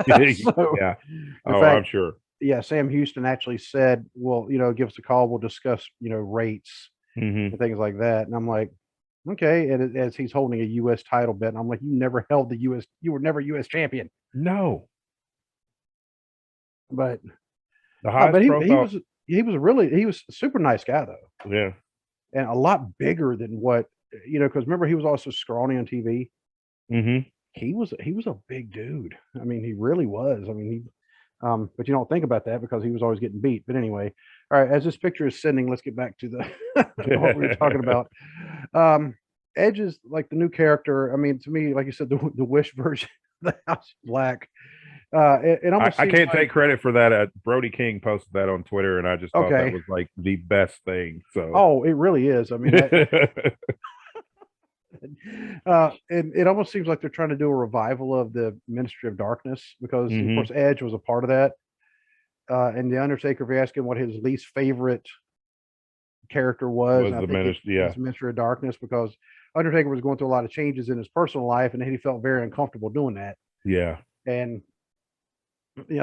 So Yeah. in Oh, I'm fact, sure. yeah, Sam Houston actually said, "Well, give us a call. We'll discuss, rates Mm-hmm. and things like that." And I'm like, "Okay." And as he's holding a U.S. title bet, and I'm like, "You never held the U.S. You were never U.S. champion." No. But The no, highest but profile. he was a super nice guy though, Yeah. and a lot bigger than what because remember he was also scrawny on TV. Mm-hmm. He was a big dude. I mean, he really was. I mean, but you don't think about that because he was always getting beat. But anyway, all right. As this picture is sending, let's get back to the what we were talking about. Um, Edge is like the new character. I mean, to me, like you said, the Wish version of the House of Black. It I, almost I seems can't like take credit for that. Brody King posted that on Twitter, and I just thought that okay. was like the best thing. So, Oh, it really is. I mean, and it almost seems like they're trying to do a revival of the Ministry of Darkness because, of hmm course, Edge was a part of that. And the Undertaker, if you're asking what his least favorite character was, was and I the think minister. it's Yeah. Ministry of Darkness because Undertaker was going through a lot of changes in his personal life, and he felt very uncomfortable doing that. Yeah. And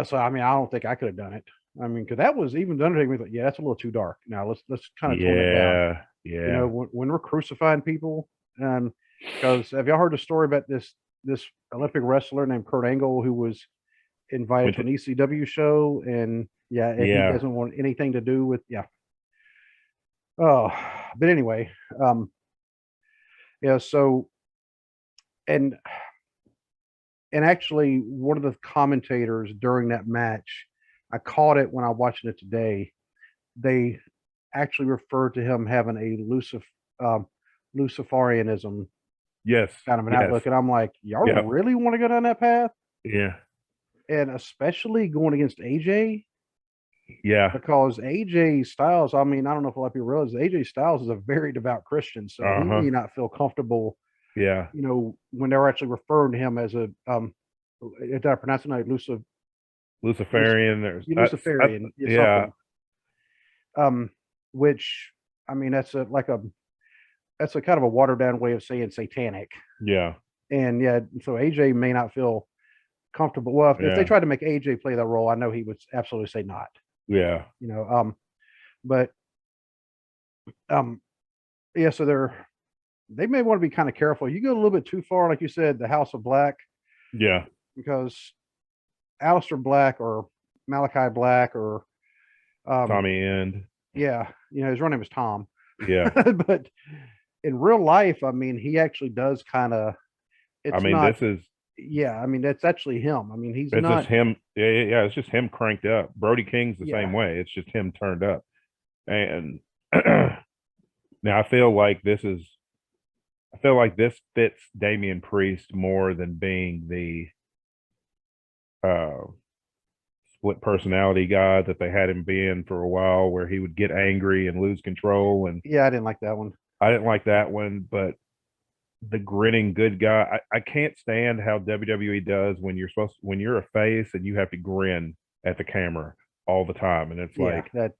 so I mean, I don't think I could have done it. I mean, because that was even the Undertaker was like, yeah, that's a little too dark. Now let's kind of tone it down. Yeah. Yeah. When we're crucifying people, because have y'all heard the story about this Olympic wrestler named Kurt Angle who was invited Went to to, an ECW show, and yeah, and he yeah. doesn't want anything to do with yeah. Oh, but anyway, yeah. So and actually, one of the commentators during that match, I caught it when I watching it today. They actually referred to him having a Luciferianism Yes. kind of an Yes. outlook, and I'm like, y'all Yep. really want to go down that path? Yeah. And especially going against AJ, Yeah. because AJ Styles, I mean, I don't know if a lot of people realize AJ Styles is a very devout Christian, so he Uh-huh. may not feel comfortable, Yeah. when they're actually referring to him as a Did I pronounce it right? Luciferian. There's Luciferian. yeah, Something. Which I mean, that's a kind of a watered down way of saying satanic. yeah, And yeah, so AJ may not feel comfortable. Well, if they yeah, tried to make AJ play that role, I know he would absolutely say not. yeah, But yeah, so they may want to be kind of careful. You go a little bit too far, like you said, the House of Black, yeah. because Aleister Black or Malachi Black or Tommy End. yeah, his real name is Tom. Yeah. But in real life, I mean, he actually does kind of. I mean, this is. Yeah, I mean, that's actually him. I mean, he's it's not. Just him. Yeah. It's just him cranked up. Brody King's the Yeah. same way. It's just him turned up. And now I feel like this fits Damian Priest more than being the split personality guy that they had him being for a while, where he would get angry and lose control. And yeah, I didn't like that one. I didn't like that one, but the grinning good guy, I can't stand how WWE does when you're a face and you have to grin at the camera all the time. And it's like that.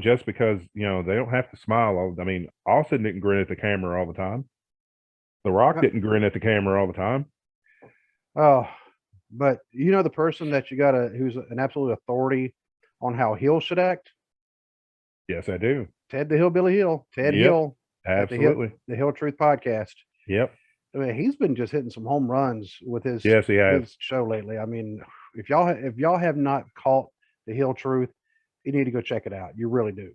Just because they don't have to smile. I mean, Austin didn't grin at the camera all the time. The Rock didn't grin at the camera all the time. Oh, but the person that you gotta, who's an absolute authority on how heels should act? Yes, I do. Ted the Hillbilly Hill. Ted Yep, Hill. absolutely. The Hill Truth podcast. Yep. I mean, he's been just hitting some home runs with his show lately. I mean, if y'all have not caught the Hill Truth, you need to go check it out. You really do.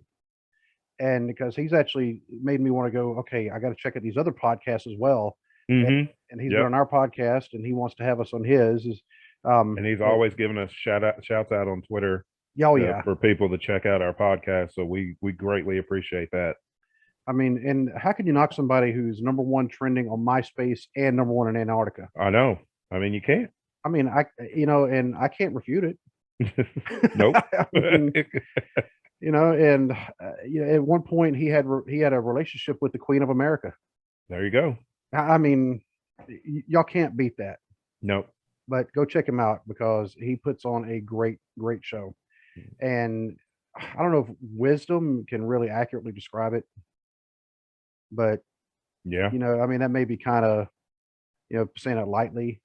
And because he's actually made me want to go, okay, I got to check out these other podcasts as well. Mm-hmm. And he's been on our podcast, and he wants to have us on his. And he's always giving us shouts out on Twitter. Oh yeah, for people to check out our podcast. So we greatly appreciate that. I mean, and how can you knock somebody who's #1 trending on MySpace and #1 in Antarctica? I know. I mean, you can't. I mean, and I can't refute it. Nope. I mean, and at one point he had a relationship with the Queen of America. There you go. I mean, y'all can't beat that. Nope. But go check him out, because he puts on a great show. And I don't know if wisdom can really accurately describe it, but yeah, I mean, that may be kind of, saying it lightly,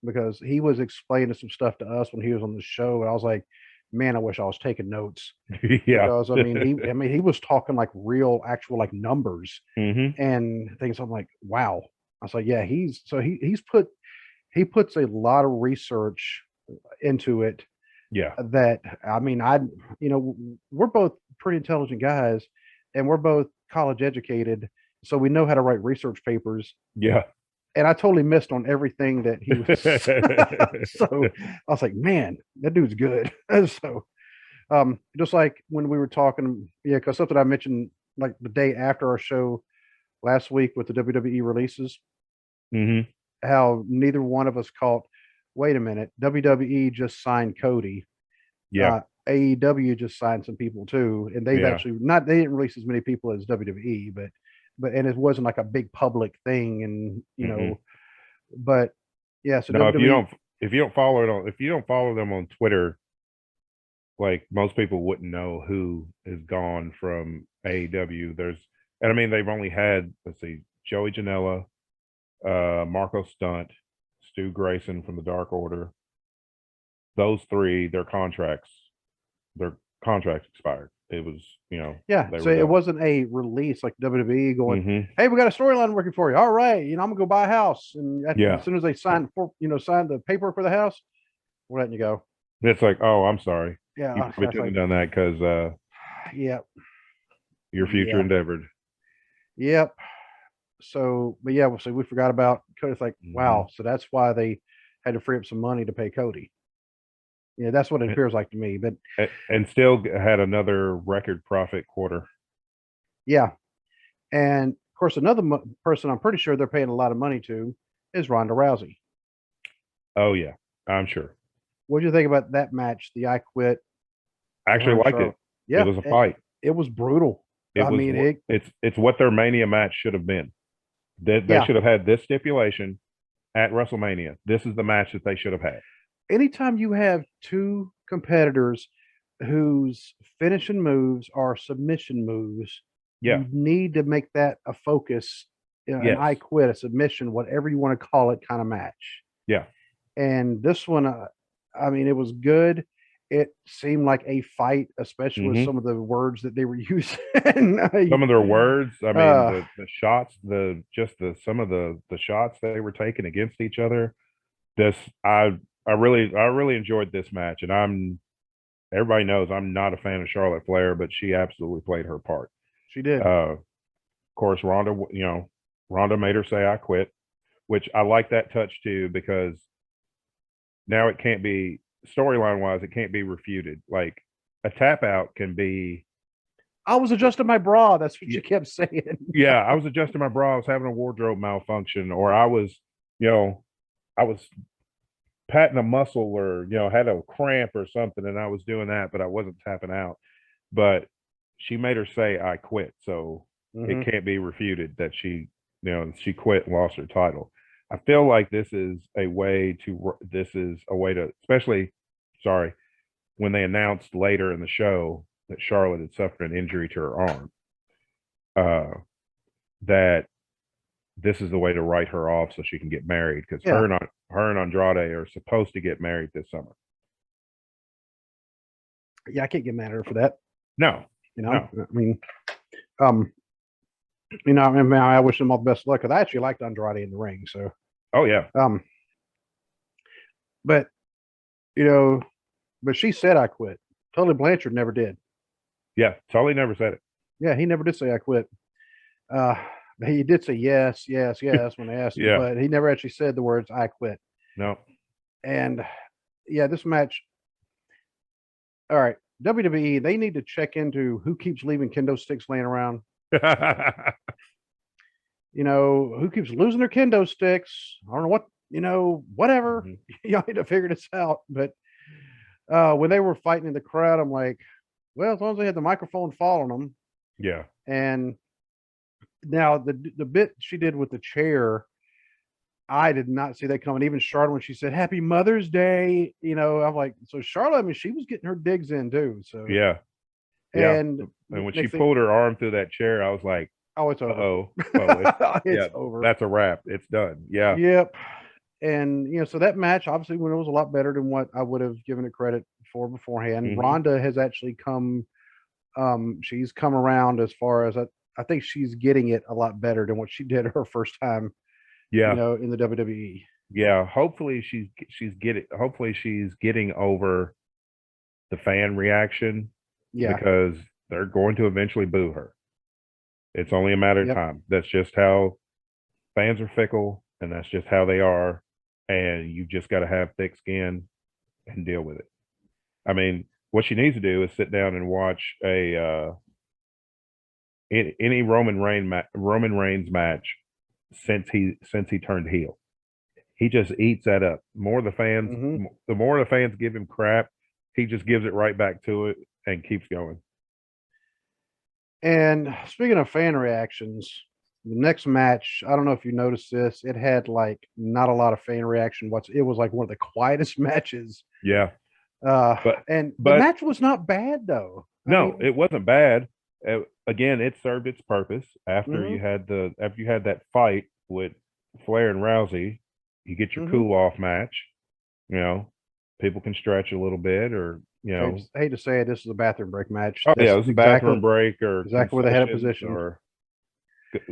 because he was explaining some stuff to us when he was on the show, and I was like, man, I wish I was taking notes. Yeah, because I mean, he was talking like real, actual like numbers and things. I'm like, wow. I was like, yeah, he puts a lot of research into it. Yeah. That, I mean, we're both pretty intelligent guys, and we're both college educated, so we know how to write research papers. Yeah. And I totally missed on everything that he was. So I was like, man, that dude's good. So, just like when we were talking, because something I mentioned like the day after our show last week with the WWE releases, how neither one of us caught, wait a minute, WWE just signed Cody. Yeah. AEW just signed some people too, and they've actually they didn't release as many people as WWE, but and it wasn't like a big public thing, and but yeah. So no, WWE, if you don't follow them on Twitter, like most people wouldn't know who is gone from AEW. And I mean, they've only had, let's see, Joey Janela, Marco Stunt, Stu Grayson from the Dark Order. Those three, their contracts expired. It was, so it wasn't a release like WWE going, hey, we got a storyline working for you. All right, I'm gonna go buy a house, and as soon as they sign the paperwork for the house, we're letting you go. It's like, oh, I'm sorry. Yeah, you probably shouldn't have done that, because your future endeavored. Yep. So, but yeah, so we forgot about Cody. It's like, wow, so that's why they had to free up some money to pay Cody. Yeah, that's what it appears like to me. But and still had another record profit quarter. Yeah, and of course, another person I'm pretty sure they're paying a lot of money to is Ronda Rousey. Oh yeah, I'm sure. What do you think about that match? The I Quit. I actually liked it. Yeah, it was a fight. It was brutal. It's what their Mania match should have been. They should have had this stipulation, at WrestleMania. This is the match that they should have had. Anytime you have two competitors whose finishing moves are submission moves, Yeah. you need to make that a focus, an Yes. I quit, a submission, whatever you want to call it, kind of match. Yeah. And this one, I mean, it was good. It seemed like a fight, especially with some of the words that they were using. Some of their words, I mean, uh, the shots, some of the shots they were taking against each other. This I really enjoyed this match, and everybody knows I'm not a fan of Charlotte Flair, but she absolutely played her part. She did. Of course, Ronda made her say I quit, which I like that touch too, because now it can't be, storyline wise, it can't be refuted. Like a tap out can be, I was adjusting my bra. That's what you kept saying. Yeah, I was adjusting my bra. I was having a wardrobe malfunction, or I was patting a muscle, or had a cramp or something, and I was doing that, but I wasn't tapping out. But she made her say I quit, so it can't be refuted that she quit and lost her title. I feel like this is a way to, especially, sorry, when they announced later in the show that Charlotte had suffered an injury to her arm, that this is the way to write her off so she can get married, because her and Andrade are supposed to get married this summer. Yeah, I can't get mad at her for that. No, no. I mean, I wish them all the best luck, because I actually liked Andrade in the ring. So, oh yeah, but but she said I quit. Tully Blanchard never did. Yeah, Tully never said it. Yeah, he never did say I quit. He did say yes when they asked him, but he never actually said the words I quit. No. And yeah, this match. All right, WWE, they need to check into who keeps leaving kendo sticks laying around. Who keeps losing their kendo sticks? I don't know what, whatever. Y'all need to figure this out. But when they were fighting in the crowd, I'm like, well, as long as they had the microphone fall on them. Yeah. And now the bit she did with the chair, I did not see that coming. Even Charlotte, when she said "Happy Mother's Day," I'm like, so Charlotte, I mean, she was getting her digs in too. So yeah. And when she pulled her arm through that chair, I was like, oh, it's over. It's over. That's a wrap. It's done. Yeah. Yep. And so that match obviously when it was a lot better than what I would have given it credit for beforehand. Ronda has actually come, she's come around as far as I think she's getting it a lot better than what she did her first time. Yeah. In the WWE. Yeah. Hopefully she's getting over the fan reaction. Yeah. Because they're going to eventually boo her. It's only a matter of time. That's just how fans are fickle, and that's just how they are. And you just got to have thick skin and deal with it. I mean, what she needs to do is sit down and watch any Roman Reigns match since he turned heel. He just eats that up. The more the fans give him crap, he just gives it right back to it and keeps going. And speaking of fan reactions, the next match, I don't know if you noticed this, it had like not a lot of fan reaction. It was like one of the quietest matches. Yeah. But the match was not bad though. It wasn't bad. Again, it served its purpose. After you had that fight with Flair and Rousey, you get your cool off match. People can stretch a little bit, or I hate to say it, this is a bathroom break match. Oh, yeah, it was a bathroom break, or exactly where they had a position, or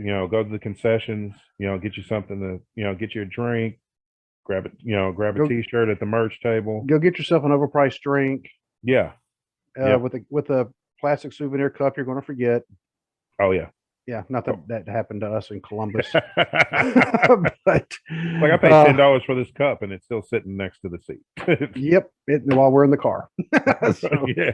go to the concessions, get you something to, get you a drink, grab a t-shirt at the merch table, go get yourself an overpriced drink. Yeah. With a plastic souvenir cup you're going to forget. Oh yeah. Yeah, not that happened to us in Columbus. But like I paid $10 for this cup, and it's still sitting next to the seat. Yep, while we're in the car. Yeah.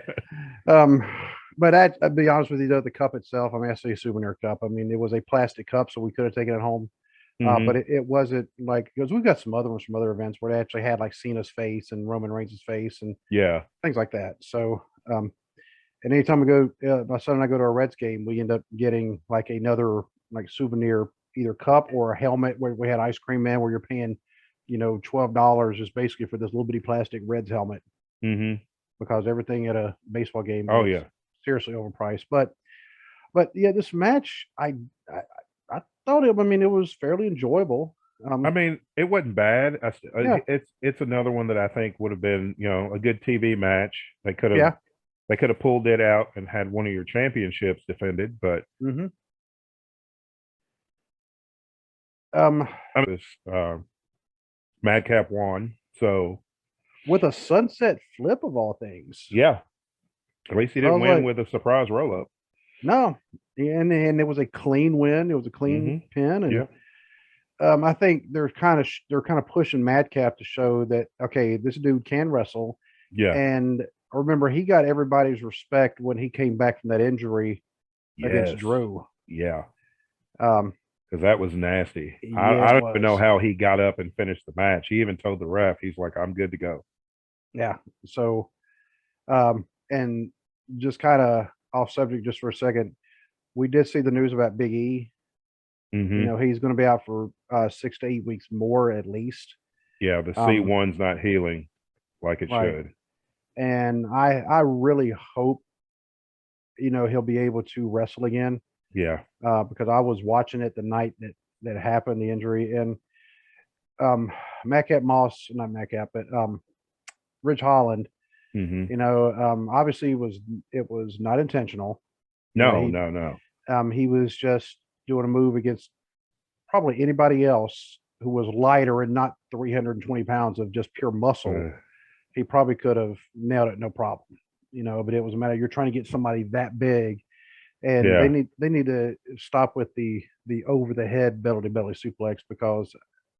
But I'd be honest with you, though, the cup itself, I mean, I say a souvenir cup. I mean, it was a plastic cup, so we could have taken it home. But it wasn't like, because we've got some other ones from other events where they actually had like Cena's face and Roman Reigns' face and things like that. So, and anytime we go, my son and I go to a Reds game, we end up getting like another like souvenir, either cup or a helmet where we had Ice Cream Man, where you're paying $12 is basically for this little bitty plastic Reds helmet Mm-hmm. because everything at a baseball game Oh is yeah. seriously overpriced. But yeah, this match, I thought it. I mean, it was fairly enjoyable. I mean, it wasn't bad. Yeah, It's another one that I think would have been, a good TV match. yeah. They could have pulled it out and had one of your championships defended, but Hmm. Um, this Madcap won. So with a sunset flip of all things. yeah, at least he I didn't was win like, with a surprise roll up. no, and it was a clean win. It was a clean Mm-hmm. pin, and Yeah. I think they're kind of pushing Madcap to show that okay, this dude can wrestle. Yeah. And remember, he got everybody's respect when he came back from that injury against Yes. Drew. Yeah. Um, Because that was nasty. yeah, I it don't even know was. how he got up and finished the match. He even told the ref, he's like, I'm good to go. Yeah. So, and just kind of off subject just for a second, we did see the news about Big E. Mm-hmm. He's going to be out for 6 to 8 weeks more at least. Yeah, the Um, C1's not healing like it right. should. And I really hope he'll be able to wrestle again Yeah. because I was watching it the night that happened the injury and Madcap Moss, not Madcap, but Ridge Holland. Mm-hmm. Obviously it was not intentional. No, no, no. He was just doing a move against probably anybody else who was lighter and not 320 pounds of just pure muscle. He probably could have nailed it no problem. But it was a matter you're trying to get somebody that big, and Yeah. they need to stop with the over the head belly to belly suplex because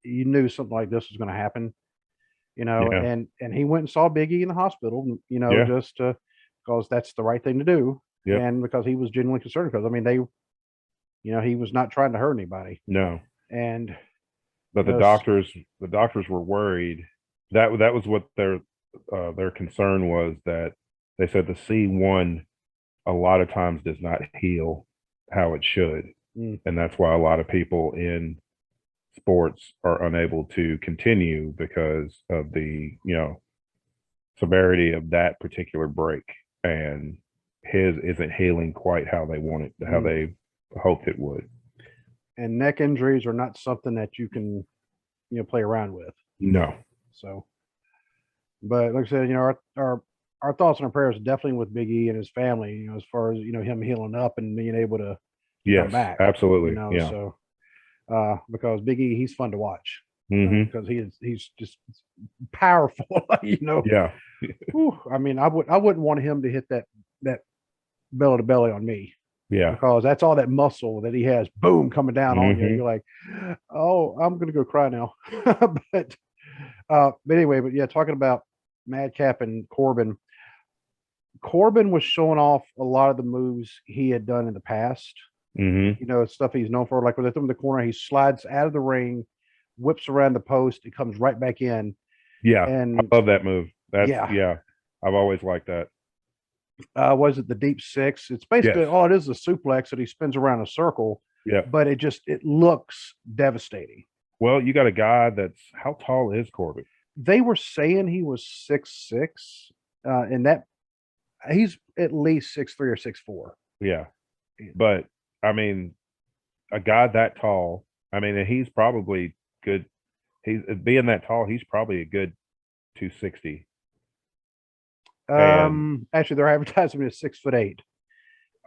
you knew something like this was going to happen. Yeah. And he went and saw Biggie in the hospital. Yeah. Just because that's the right thing to do, Yep. and because he was genuinely concerned because I mean he was not trying to hurt anybody, No. and But you know, the doctors were worried. That was what their concern was, that they said the C1 a lot of times does not heal how it should. mm, And that's why a lot of people in sports are unable to continue because of the, severity of that particular break. And his isn't healing quite how they want it, how mm. they hoped it would. And neck injuries are not something that you can play around with. No. So, but like I said, our thoughts and our prayers are definitely with Big E and his family. As far as him healing up and being able to come Yes, back. absolutely. Yeah. So because Big E, he's fun to watch Mm-hmm. because he's just powerful. Yeah. Whew, I mean, I wouldn't want him to hit that belly to belly on me Yeah. because that's all that muscle that he has. Boom, coming down on you. Mm-hmm. You're like, oh, I'm gonna go cry now. But anyway, but yeah, talking about Madcap and Corbin. Corbin was showing off a lot of the moves he had done in the past. Mm-hmm. Stuff he's known for. Like when they throw him in the corner, he slides out of the ring, whips around the post, and comes right back in. Yeah. And I love that move. yeah, Yeah. I've always liked that. was it the deep six? It's basically Yes. all it is a suplex that he spins around a circle. Yeah. But it looks devastating. Well, you got a guy that's, how tall is Corbin? They were saying he was 6'6", and that he's at least 6'3" or 6'4". Yeah. But I mean, a guy that tall, I mean, and he's probably good. He's being that tall, he's probably a good 260. And Actually, their advertising is 6'8",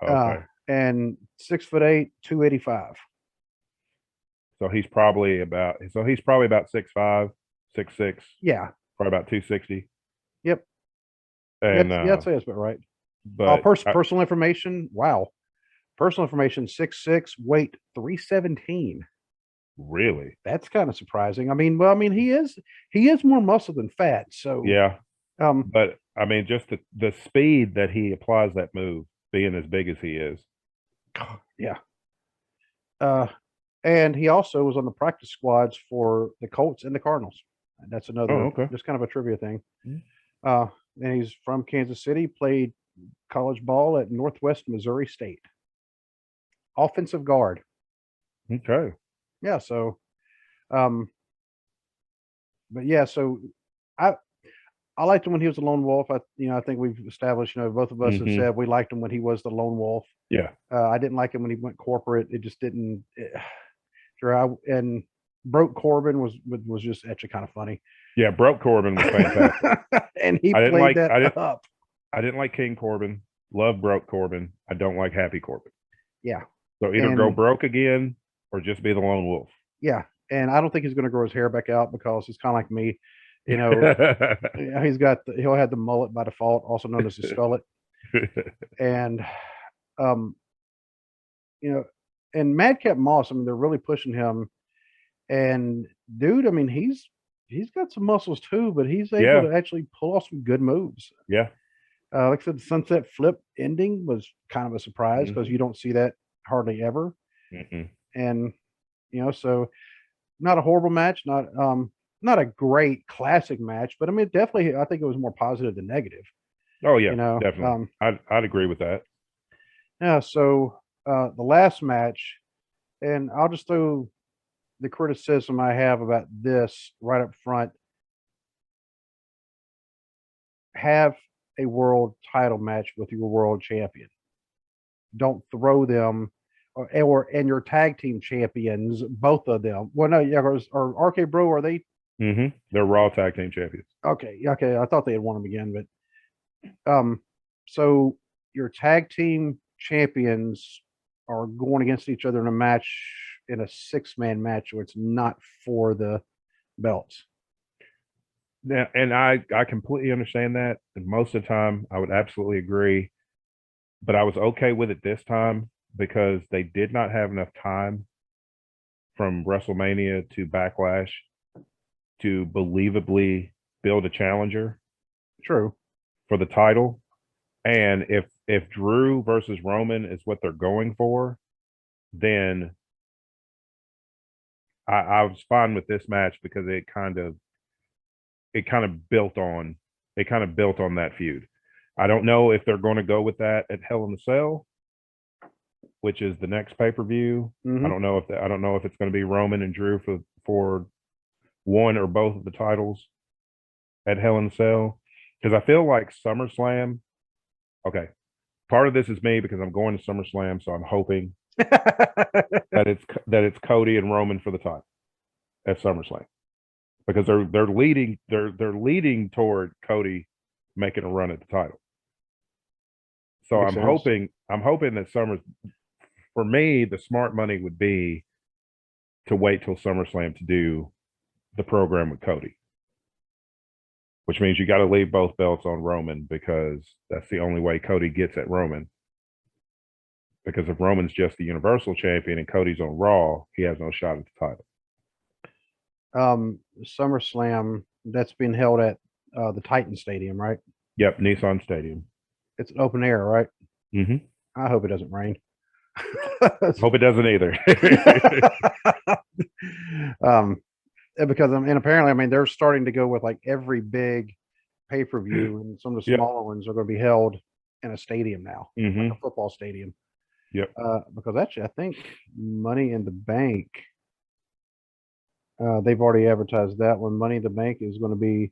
okay. and 6'8", 285. So he's probably about 6'5", 6'6". Yeah. Probably about 260. Yep. And Yeah, I'd say that's about right. but Personal information. Wow. Personal information: 6'6", weight 317. really? That's kind of surprising. I mean, he is more muscle than fat. So Yeah. um, But I mean, just the speed that he applies that move, being as big as he is. yeah. And he also was on the practice squads for the Colts and the Cardinals. And that's another Okay. just kind of a trivia thing. Mm-hmm. And he's from Kansas City. Played college ball at Northwest Missouri State. Offensive guard. Okay. Yeah. So, um, but yeah, so I I liked him when he was a lone wolf. I think we've established, both of us have Hmm. said we liked him when he was the lone wolf. Yeah. I didn't like him when he went corporate. It just didn't. And broke Corbin was just actually kind of funny. Yeah. Broke Corbin was fantastic. And he I didn't played like that up. I didn't like King Corbin. Love Broke Corbin. I don't like Happy Corbin. Yeah. So either go And broke again or just be the lone wolf. yeah. And I don't think he's going to grow his hair back out because he's kind of like me. You know, he'll have the mullet by default, also known as the skullet. And, um, you know, and Madcap Moss, I mean, they're really pushing him. And dude, I mean, he's got some muscles too, but he's able Yeah. to actually pull off some good moves. Yeah. Like I said, the sunset flip ending was kind of a surprise because Mhm. you don't see that hardly ever. Mm-mm. And so not a horrible match, not a great classic match, but I mean, definitely, I think it was more positive than negative. Oh You yeah, know, definitely. I'd agree with that. yeah. So the last match, and I'll just throw the criticism I have about this right up front: have a world title match with your world champion. Don't throw them and your tag team champions, both of them. Well, no, yeah, or RK Bro, are they They're Raw Tag Team Champions. okay? Okay, I thought they had won them again, but so your tag team champions are going against each other in a match in a 6-man match, where it's not for the belts. Yeah, and I completely understand that. And most of the time, I would absolutely agree. But I was okay with it this time because they did not have enough time from WrestleMania to Backlash to believably build a challenger True. for the title. And if Drew versus Roman is what they're going for, then I was fine with this match because it kind of built on that feud. I don't know if they're going to go with that at Hell in the Cell, which is the next pay-per-view. Mm-hmm. I don't know if it's going to be Roman and Drew for one or both of the titles at Hell in the Cell, because I feel like SummerSlam. Okay, part of this is me because I'm going to SummerSlam, so I'm hoping that it's Cody and Roman for the title at SummerSlam, because they're leading toward Cody making a run at the title. So Makes sense. I'm hoping that for me, the smart money would be to wait till SummerSlam to do the program with Cody, which means you got to leave both belts on Roman because that's the only way Cody gets at Roman. Because if Roman's just the Universal Champion and Cody's on Raw, he has no shot at the title. SummerSlam, that's being held at the Titan Stadium, right? Yep, Nissan Stadium. It's an open air, right? Mm-hmm. I hope it doesn't rain. Hope it doesn't either. Because and apparently, I mean, they're starting to go with like every big pay-per-view, and some of the Yep. smaller ones are going to be held in a stadium now, Mm-hmm. like a football stadium. Yep. Because actually, I think Money in the Bank, they've already advertised that one. Money in the Bank is going to be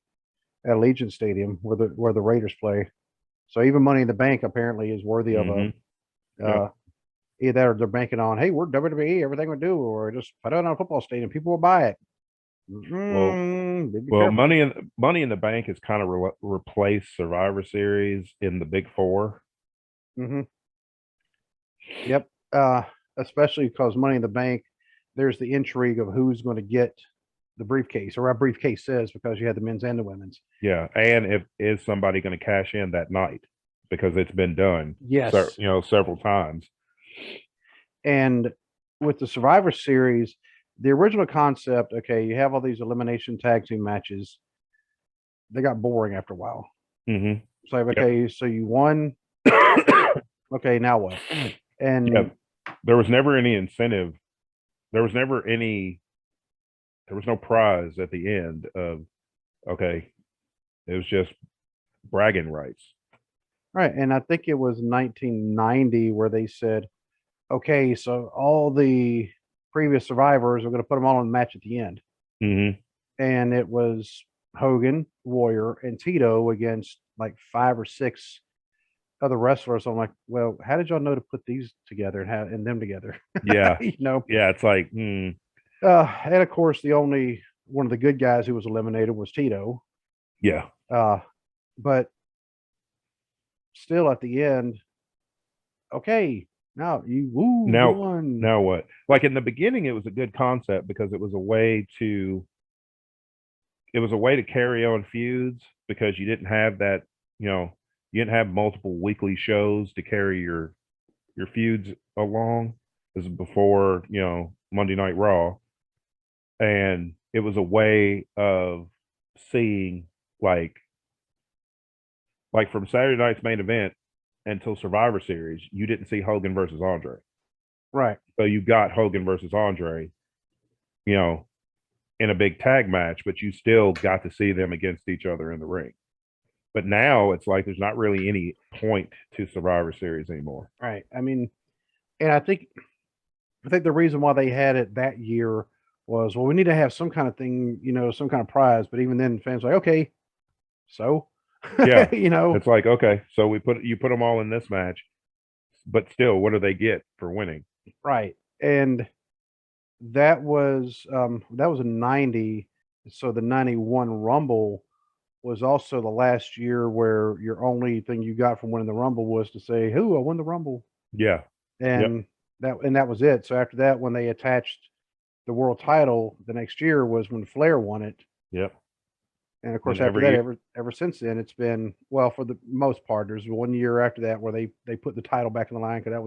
at Allegiant Stadium where the Raiders play. So even Money in the Bank apparently is worthy of a Yep. either they're banking on, hey, we're WWE, everything we do, or just put it on a football stadium, people will buy it. Be Well, careful. Money in the Bank has kind of replaced Survivor Series in the Big Four. Mm-hmm. Yep. Especially because Money in the Bank, there's the intrigue of who's going to get the briefcase, or a briefcase says, because you had the men's and the women's. Yeah, and if is somebody going to cash in that night because it's been done, Yes, several times. And with the Survivor Series, the original concept, okay, you have all these elimination tag team matches. They got boring after a while. Mm-hmm. So okay, so you won. Okay, now what? And yeah, there was never any incentive. There was no prize at the end of, okay, it was just bragging rights. Right. And I think it was 1990 where they said, okay, so all the previous survivors are going to put them all in the match at the end. Mm-hmm. and it was Hogan, Warrior, and Tito against like 5 or 6 other wrestlers. I'm like, well, how did y'all know to put these together and them together? Yeah. You know, Yeah. It's like, and of course, the only one of the good guys who was eliminated was Tito. yeah. But still, at the end, okay, now you Now, won. now what? Like in the beginning, it was a good concept because it was a way to carry on feuds because you didn't have that, you didn't have multiple weekly shows to carry your feuds along. This is before, Monday Night Raw. And it was a way of seeing like from Saturday night's main event until Survivor Series, you didn't see Hogan versus Andre. Right. So you got Hogan versus Andre, you know, in a big tag match, but you still got to see them against each other in the ring. But now it's like there's not really any point to Survivor Series anymore. Right. I mean, and I think the reason why they had it that year was, well, we need to have some kind of thing, some kind of prize. But even then, fans were like, okay, so, Yeah. you know, It's like, okay, so you put them all in this match, but still, what do they get for winning? right. And that was a 90. So the 91 Rumble was also the last year where your only thing you got from winning the Rumble was to say, "Who I won the Rumble," Yeah. Yep. and that was it. So after that, when they attached the world title, the next year was when Flair won it. Yep. And of course, And after every that, year, ever since then, it's been, well, for the most part. There's 1 year after that where they put the title back in the line because that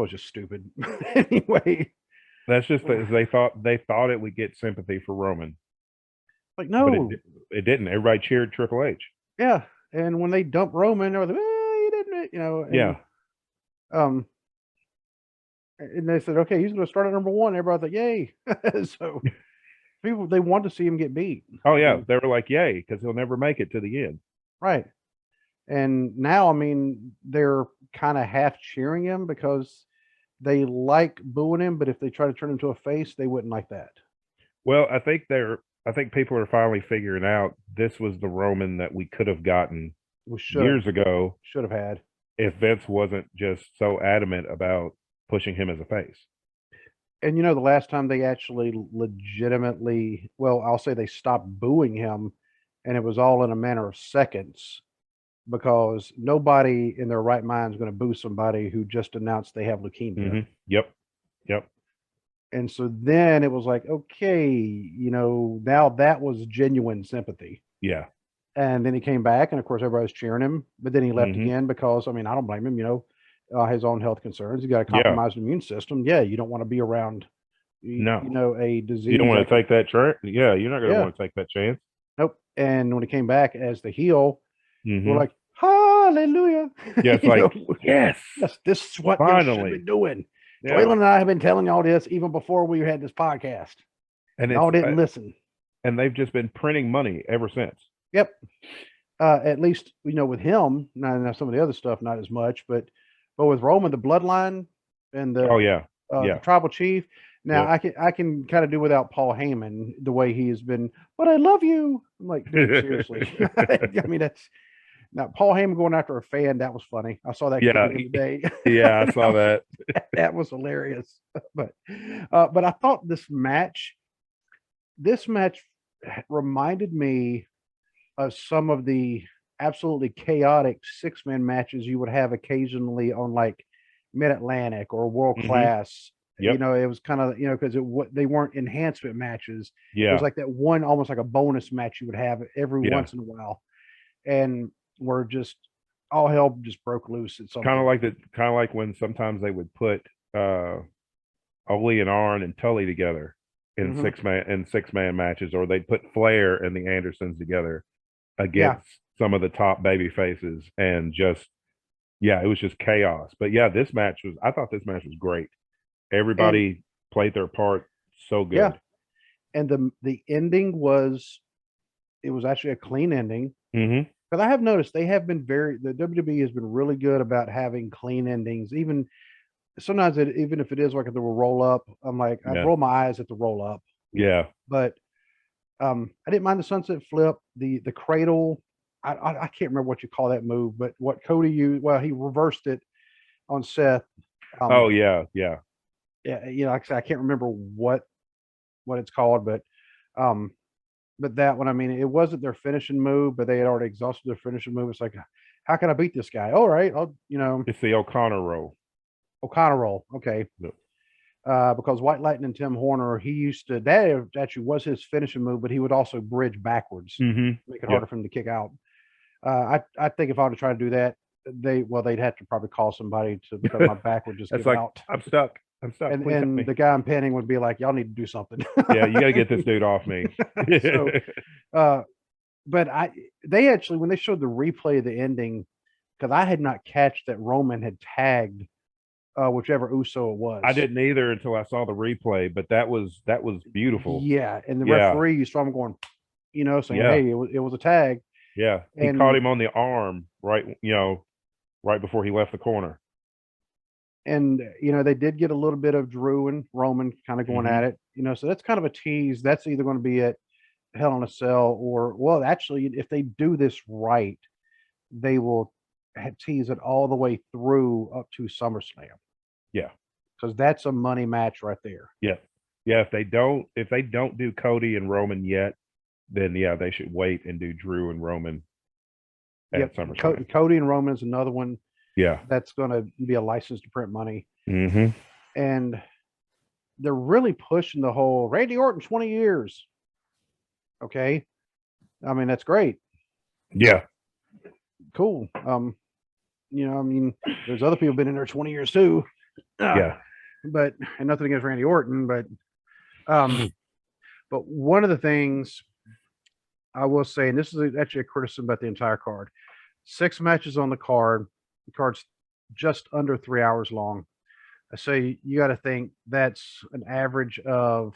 was just stupid. Anyway, that's just that they thought it would get sympathy for Roman, like, but no, it didn't. Everybody cheered Triple H. yeah. And when they dumped Roman, they were like, he didn't, Yeah. um, and they said, okay, he's going to start at number one. Everybody's like, yay! So people, they want to see him get beat. Oh yeah, And, they were like, "Yay!" because he'll never make it to the end. right. And now, I mean, they're kind of half cheering him because they like booing him, but if they try to turn him into a face, they wouldn't like that. Well, I think people are finally figuring out this was the Roman that we could have gotten We years ago should have had. if Vince wasn't just so adamant about pushing him as a face. And the last time they actually legitimately, well, I'll say they stopped booing him, and it was all in a matter of seconds because nobody in their right mind is going to boo somebody who just announced they have leukemia. Mm-hmm. Yep. Yep. And so then it was like, okay, now that was genuine sympathy. Yeah. And then he came back, and of course, everybody was cheering him. But then he left Mm-hmm. again because, I mean, I don't blame him. His own health concerns. He's got a Yeah. compromised immune system. Yeah, you don't want to be around, No. a disease. You don't want to take that chance. Yeah, you're not going to Yeah. want to take that chance. Nope. And when he came back as the heel, Mm-hmm. we're like, hallelujah. Yeah, it's like, yes, this is what you finally. should be doing. Yeah. Waylon and I have been telling y'all this even before we had this podcast. And y'all didn't listen. And they've just been printing money ever since. Yep. At least, with him, now some of the other stuff, not as much, but with Roman, the bloodline and the, Oh yeah. the tribal chief. Now I can kind of do without Paul Heyman the way he has been, but I love you. I'm like, dude, seriously. I mean, that's now Paul Heyman going after a fan. That was funny. I saw that clip the other day. Yeah, I saw that. That was hilarious. But I thought this match reminded me of some of the absolutely chaotic 6-man matches you would have occasionally on like Mid Atlantic or World Class. Yep. It was kind of, because they weren't enhancement matches. Yeah. It was like that one, almost like a bonus match you would have every once in a while. And we're just, all hell just broke loose at some kind of point. like when sometimes they would put Ole and Arn and Tully together in six man matches, or they'd put Flair and the Andersons together against some of the top baby faces, and just it was just chaos. But yeah, I thought this match was great. Everybody played their part so good. Yeah. And the ending was actually a clean ending. Mm-hmm. But I have noticed the WWE has been really good about having clean endings. Even sometimes, even if it is like the roll up, I'm like, I roll my eyes at the roll up. Yeah. But I didn't mind the sunset flip, the cradle. I can't remember what you call that move, but what Cody used. Well, he reversed it on Seth. Oh yeah, yeah. Yeah, like I said, I can't remember what it's called, um, but that one, I mean, it wasn't their finishing move, but they had already exhausted their finishing move. It's like, how can I beat this guy? All right, It's the O'Connor roll. O'Connor roll. Okay. Yep. Because White Lightning and Tim Horner, he used to, that actually was his finishing move, but he would also bridge backwards, make it harder for him to kick out. I think if I were to try to do that, they'd have to probably call somebody because my back would just give out. I'm stuck. And the guy I'm pinning would be like, y'all need to do something. Yeah, you got to get this dude off me. But they actually, when they showed the replay of the ending, because I had not catch that Roman had tagged whichever Uso it was. I didn't either until I saw the replay, but that was beautiful. Yeah, and the referee, you saw him going, saying, "Hey, it was a tag." Yeah, he caught him on the arm right before he left the corner. And they did get a little bit of Drew and Roman kind of going at it. So that's kind of a tease. That's either going to be at Hell in a Cell or, well, actually, if they do this right, they will tease it all the way through up to SummerSlam. Yeah, because that's a money match right there. Yeah, yeah. If they don't do Cody and Roman yet, then yeah, they should wait and do Drew and Roman at SummerSlam. Cody and Roman is another one. Yeah, that's going to be a license to print money. And they're really pushing the whole Randy Orton 20 years. Okay, I mean that's great. Yeah, cool. I mean, there's other people been in there 20 years too. Yeah, but and nothing against Randy Orton, but one of the things I will say, and this is actually a criticism about the entire card: 6 matches on the card. The card's just under 3 hours long. So you got to think that's an average of,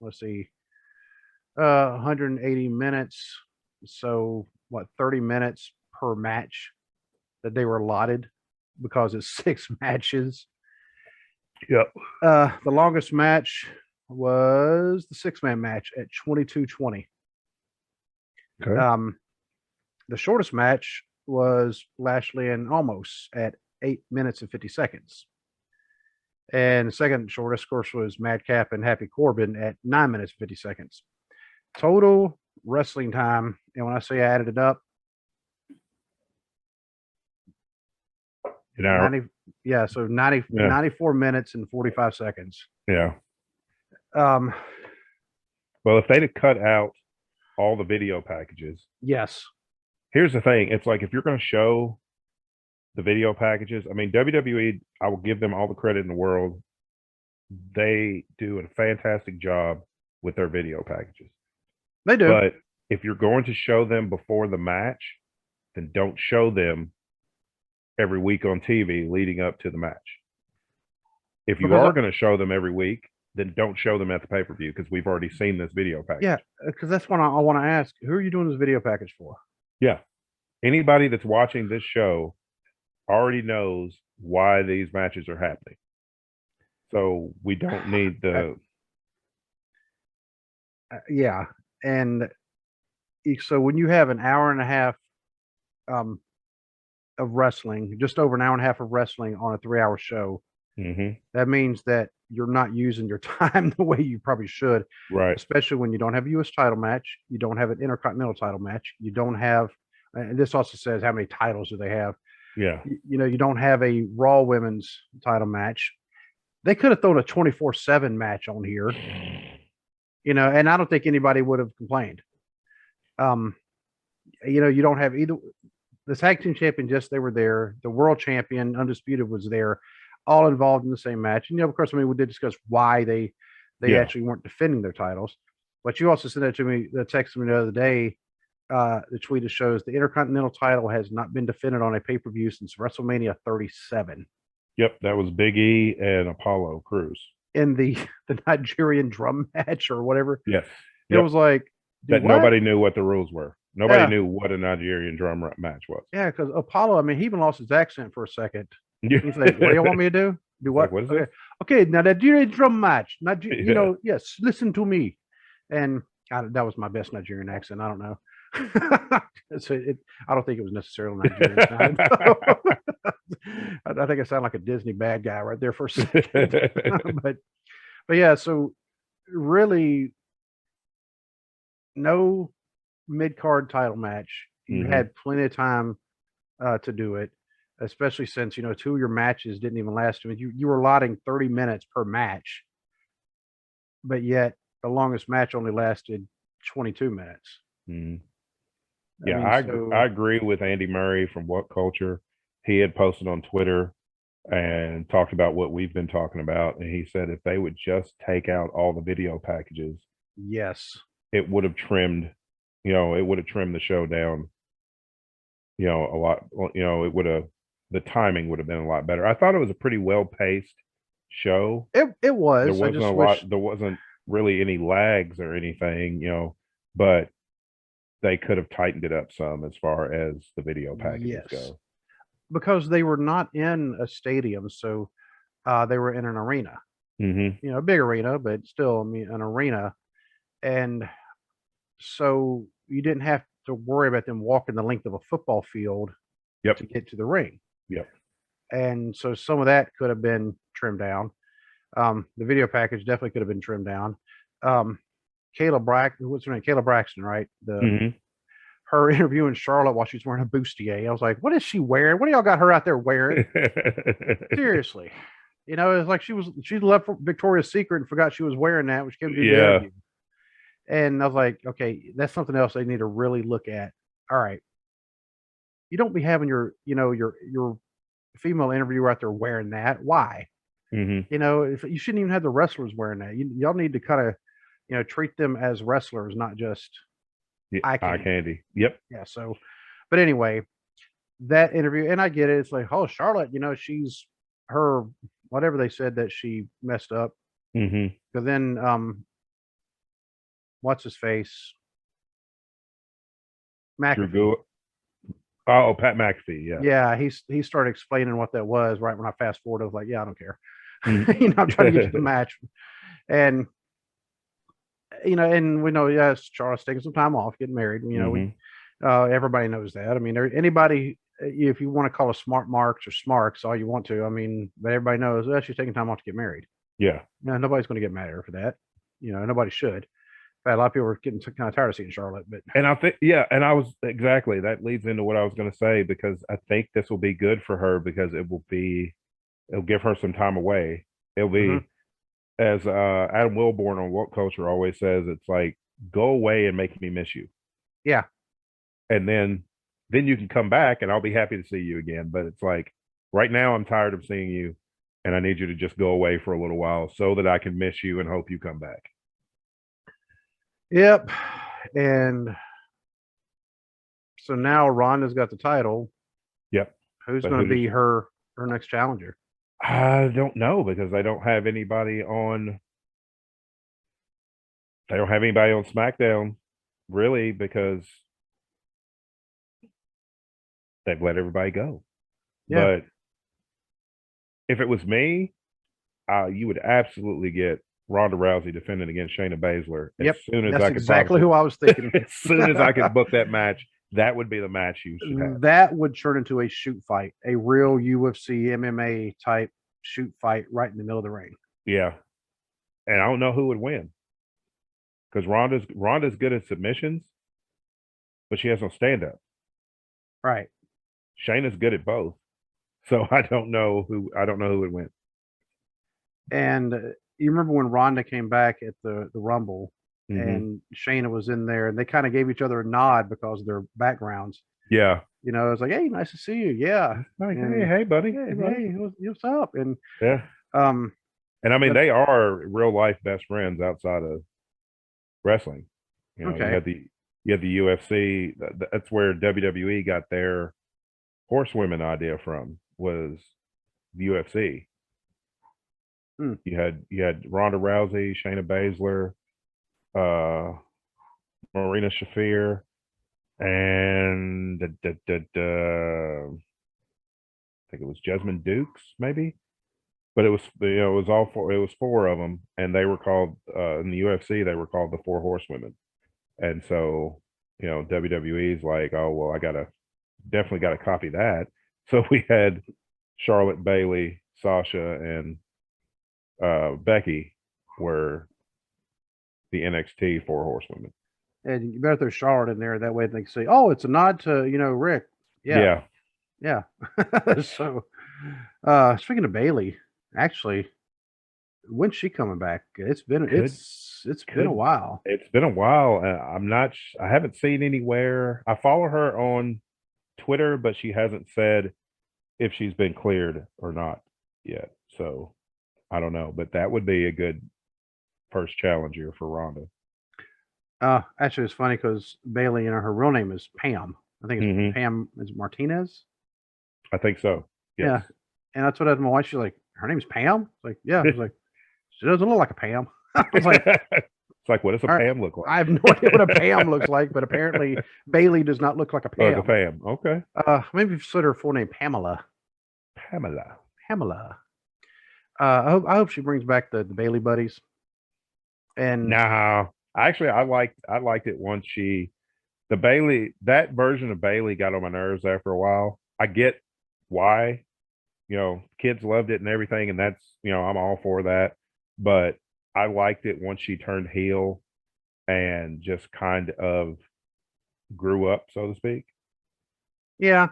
180 minutes. So what, 30 minutes per match that they were allotted because it's 6 matches. Yep. The longest match was the 6-man match at 22:20. Okay. The shortest match was Lashley and Omos at 8 minutes and 50 seconds. And the second shortest, of course, was Madcap and Happy Corbin at 9 minutes and 50 seconds. Total wrestling time, and when I say I added it up, 94 minutes and 45 seconds. Yeah. Well, if they'd have cut out all the video packages. Yes. Here's the thing. It's like, if you're going to show the video packages, I mean, WWE, I will give them all the credit in the world. They do a fantastic job with their video packages. They do. But if you're going to show them before the match, then don't show them every week on TV leading up to the match. If you are going to show them every week, then don't show them at the pay-per-view because we've already seen this video package. Yeah, because that's what I want to ask. Who are you doing this video package for? Yeah. Anybody that's watching this show already knows why these matches are happening. So we don't need the... yeah. And so when you have an hour and a half of wrestling, just over an hour and a half of wrestling on a 3-hour show, that means that you're not using your time the way you probably should. Right. Especially when you don't have a U.S. title match, you don't have an Intercontinental title match, you don't have, and this also says how many titles do they have. Yeah. You don't have a Raw women's title match. They could have thrown a 24/7 match on here, and I don't think anybody would have complained. You don't have either the tag team champion, just they were there. The world champion, Undisputed, was there, all involved in the same match. And of course, I mean, we did discuss why they actually weren't defending their titles. But you also sent that to me, the text me the other day. The tweet that shows the Intercontinental title has not been defended on a pay-per-view since WrestleMania 37. Yep, that was Big E and Apollo Crews in the Nigerian drum match or whatever. Yes, it was like that. Nobody knew what the rules were. Nobody knew what a Nigerian drum match was. Yeah, because Apollo, I mean, he even lost his accent for a second. He's like, "What do you want me to do? Do what? Like, what is it? Okay, now Nigerian drum match. Yes, listen to me." And That was my best Nigerian accent. I don't know. I don't think it was necessarily Nigerian sounding. I think I sound like a Disney bad guy right there for a second. but yeah, so really no mid card title match. You had plenty of time to do it, especially since two of your matches didn't even last. I mean, you were allotting 30 minutes per match, but yet the longest match only lasted 22 minutes. Yeah, I agree with Andy Murray from What Culture. He had posted on Twitter and talked about what we've been talking about, and he said if they would just take out all the video packages, yes, it would have trimmed, it would have trimmed the show down, a lot. It would have, the timing would have been a lot better. I thought it was a pretty well paced show. It was. There wasn't a lot. There wasn't really any lags or anything, but they could have tightened it up some as far as the video packages go. Because they were not in a stadium, so they were in an arena. A big arena, but still, I mean, an arena. And so you didn't have to worry about them walking the length of a football field to get to the ring. And so some of that could have been trimmed down. The video package definitely could have been trimmed down. Kayla Braxton, right? Her interviewing Charlotte while she's wearing a bustier. I was like, what is she wearing? What do y'all got her out there wearing? Seriously. It's like she left Victoria's Secret and forgot she was wearing that when she came to do the interview. And I was like, okay, that's something else they need to really look at. All right. You don't be having your female interviewer out there wearing that. Why? If you shouldn't even have the wrestlers wearing that. Y'all need to kind of, treat them as wrestlers, not just eye candy. Yeah. So, but anyway, that interview, and I get it. It's like, oh, Charlotte, she's her, whatever they said that she messed up. But then, what's his face? McAfee. Oh, Pat McAfee. Yeah. He started explaining what that was right when I fast forward. I was like, yeah, I don't care. I'm trying to get to the match. And, and we know, yes, Charlotte's taking some time off, getting married. Everybody knows that. I mean, anybody, if you want to call us smart marks or smarks, all you want to, I mean, but everybody knows that she's taking time off to get married. Yeah. Nobody's going to get mad at her for that. Nobody should. A lot of people are getting kind of tired of seeing Charlotte, but and I think, and I was exactly, that leads into what I was going to say, because I think this will be good for her, because it'll give her some time away. It'll be, as Adam Wilborn on What Culture always says, it's like, go away and make me miss you. Yeah. And then you can come back and I'll be happy to see you again. But it's like, right now I'm tired of seeing you and I need you to just go away for a little while so that I can miss you and hope you come back. Yep. And so now Ronda's got the title. Yep. Who's going to be her next challenger? I don't know, because they don't have anybody on. They don't have anybody on SmackDown, really, because they've let everybody go. Yeah. But if it was me, you would absolutely get Ronda Rousey defending against Shayna Baszler. As soon as that's exactly who I was thinking. As soon as I could book that match, that would be the match you should have. That would turn into a shoot fight, a real UFC MMA type shoot fight right in the middle of the ring. Yeah. And I don't know who would win, because Ronda's good at submissions, but she has no stand up. Right. Shayna's good at both. So I don't know who would win. And you remember when Ronda came back at the Rumble, and Shayna was in there, and they kind of gave each other a nod because of their backgrounds. Yeah. It was like, hey, nice to see you. Yeah. Like, hey, buddy. Hey, what's up? And yeah. And I mean, they are real life best friends outside of wrestling. You had the UFC. That's where WWE got their horsewomen idea from, was the UFC. You had Ronda Rousey, Shayna Baszler, Marina Shafir, and I think it was Jessamine Dukes, maybe. But it was it was four of them, and they were called in the UFC. They were called the Four Horsewomen. And so, WWE's like, oh well, definitely gotta copy that. So we had Charlotte, Bailey, Sasha, and Becky were the NXT four horsewomen. And you better throw Charlotte in there. That way they can say, "Oh, it's a nod to Rick." Yeah, yeah. So, speaking of Bailey, actually, when's she coming back? It's been a while. It's been a while. I haven't seen anywhere. I follow her on Twitter, but she hasn't said if she's been cleared or not yet. So I don't know, but that would be a good first challenger for Ronda. Actually, it's funny because Bailey, her real name is Pam. I think it's Pam. Is Martinez? I think so. Yes. Yeah, and that's what I told my wife. She's like, her name's Pam. It's like, yeah. I was like, she doesn't look like a Pam. I was like, it's like, what does a Pam look like? I have no idea what a Pam looks like, but apparently Bailey does not look like a Pam. Like a Pam. Okay. Maybe consider her full name Pamela. Pamela. I hope she brings back the Bailey buddies. And no, actually, I liked it once that version of Bailey got on my nerves after a while. I get why, kids loved it and everything, and that's, I'm all for that. But I liked it once she turned heel and just kind of grew up, so to speak. Yeah.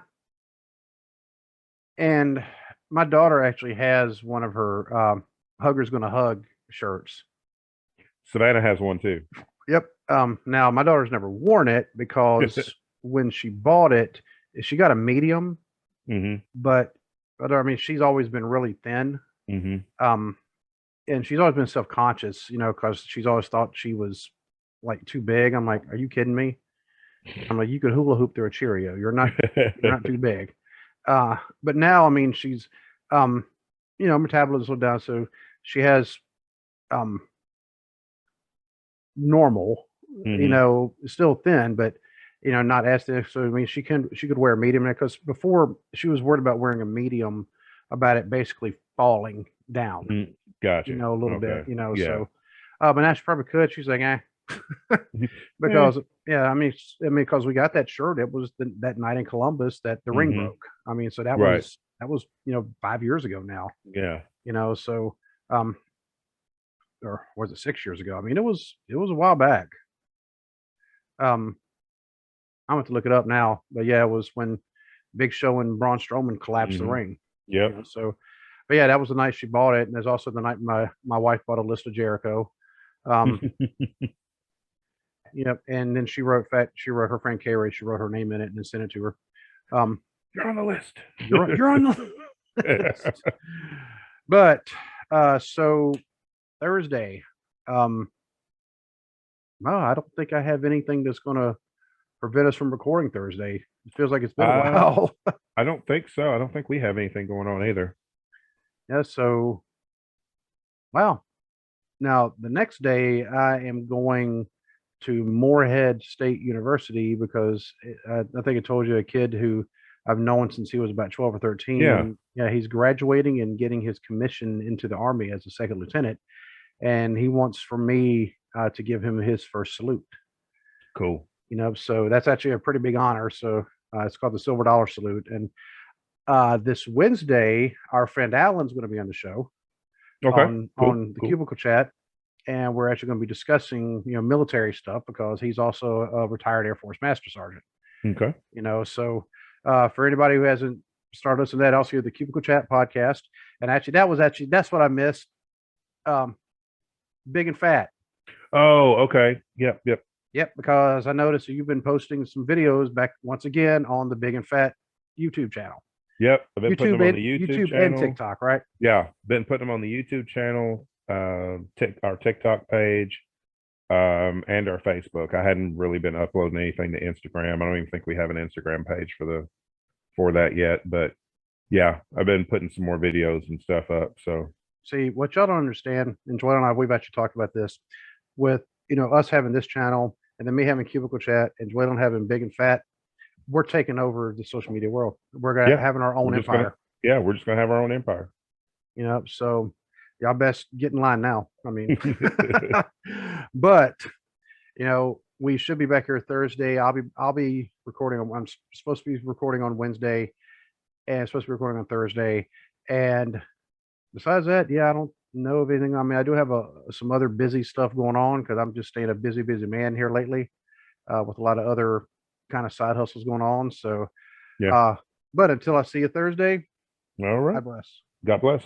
And my daughter actually has one of her Hugger's Gonna Hug shirts. Savannah has one too. Yep. Now my daughter's never worn it because when she bought it, she got a medium. But I mean, she's always been really thin. And she's always been self-conscious, because she's always thought she was like too big. I'm like, are you kidding me? I'm like, you could hula hoop through a Cheerio. You're not too big. But now, I mean, she's, metabolism slowed down, so she has, normal, still thin, but not as thin. So I mean, she could wear a medium, because before she was worried about wearing a medium, about it basically falling down. Gotcha. A little bit. Yeah. So, but now she probably could. She's like, because I mean, because we got that shirt. It was that night in Columbus that the ring broke. I mean, so that was 5 years ago now. Yeah. So, or was it 6 years ago? I mean, it was a while back. I'm going to look it up now, but yeah, it was when Big Show and Braun Strowman collapsed the ring. Yeah. So, but yeah, that was the night she bought it, and there's also the night my wife bought a list of Jericho. Yep, and then she wrote her friend Carrie. She wrote her name in it and then sent it to her. You're on the list. You're on the list. But so Thursday, no, I don't think I have anything that's going to prevent us from recording Thursday. It feels like it's been a while. I don't think so. I don't think we have anything going on either. Yeah. So, wow. Now the next day, I am going to Moorhead State University because I think I told you, a kid who I've known since he was about 12 or 13. Yeah. He's graduating and getting his commission into the Army as a second lieutenant, and he wants for me to give him his first salute. Cool. So that's actually a pretty big honor. So it's called the Silver Dollar Salute. And this Wednesday, our friend Alan's going to be on the show. Okay. On the Cubicle Chat, and we're actually going to be discussing military stuff because he's also a retired Air Force Master Sergeant. Okay. So for anybody who hasn't started listening to that, also the Cubicle Chat podcast, and that's what I missed. Big and Fat. Oh, okay. Yep. Because I noticed that you've been posting some videos back once again on the Big and Fat YouTube channel. Yep, I've been putting them on the YouTube channel and TikTok, right? Yeah, been putting them on the YouTube channel, our TikTok page, and our Facebook. I hadn't really been uploading anything to Instagram. I don't even think we have an Instagram page for that yet. But yeah, I've been putting some more videos and stuff up. So see, what y'all don't understand, and Joel and I, we've actually talked about this with us having this channel, and then me having Cubicle Chat, and Joel having Big and Fat. We're taking over the social media world. We're having our own empire. We're just gonna have our own empire. So y'all best get in line now. I mean, but we should be back here Thursday. I'll be recording on. I'm supposed to be recording on Wednesday, and supposed to be recording on Thursday. And besides that, yeah, I don't know of anything. I mean, I do have some other busy stuff going on because I'm just staying a busy man here lately, with a lot of other kind of side hustles going on. So, Yeah. but until I see you Thursday, All right. God bless. God bless.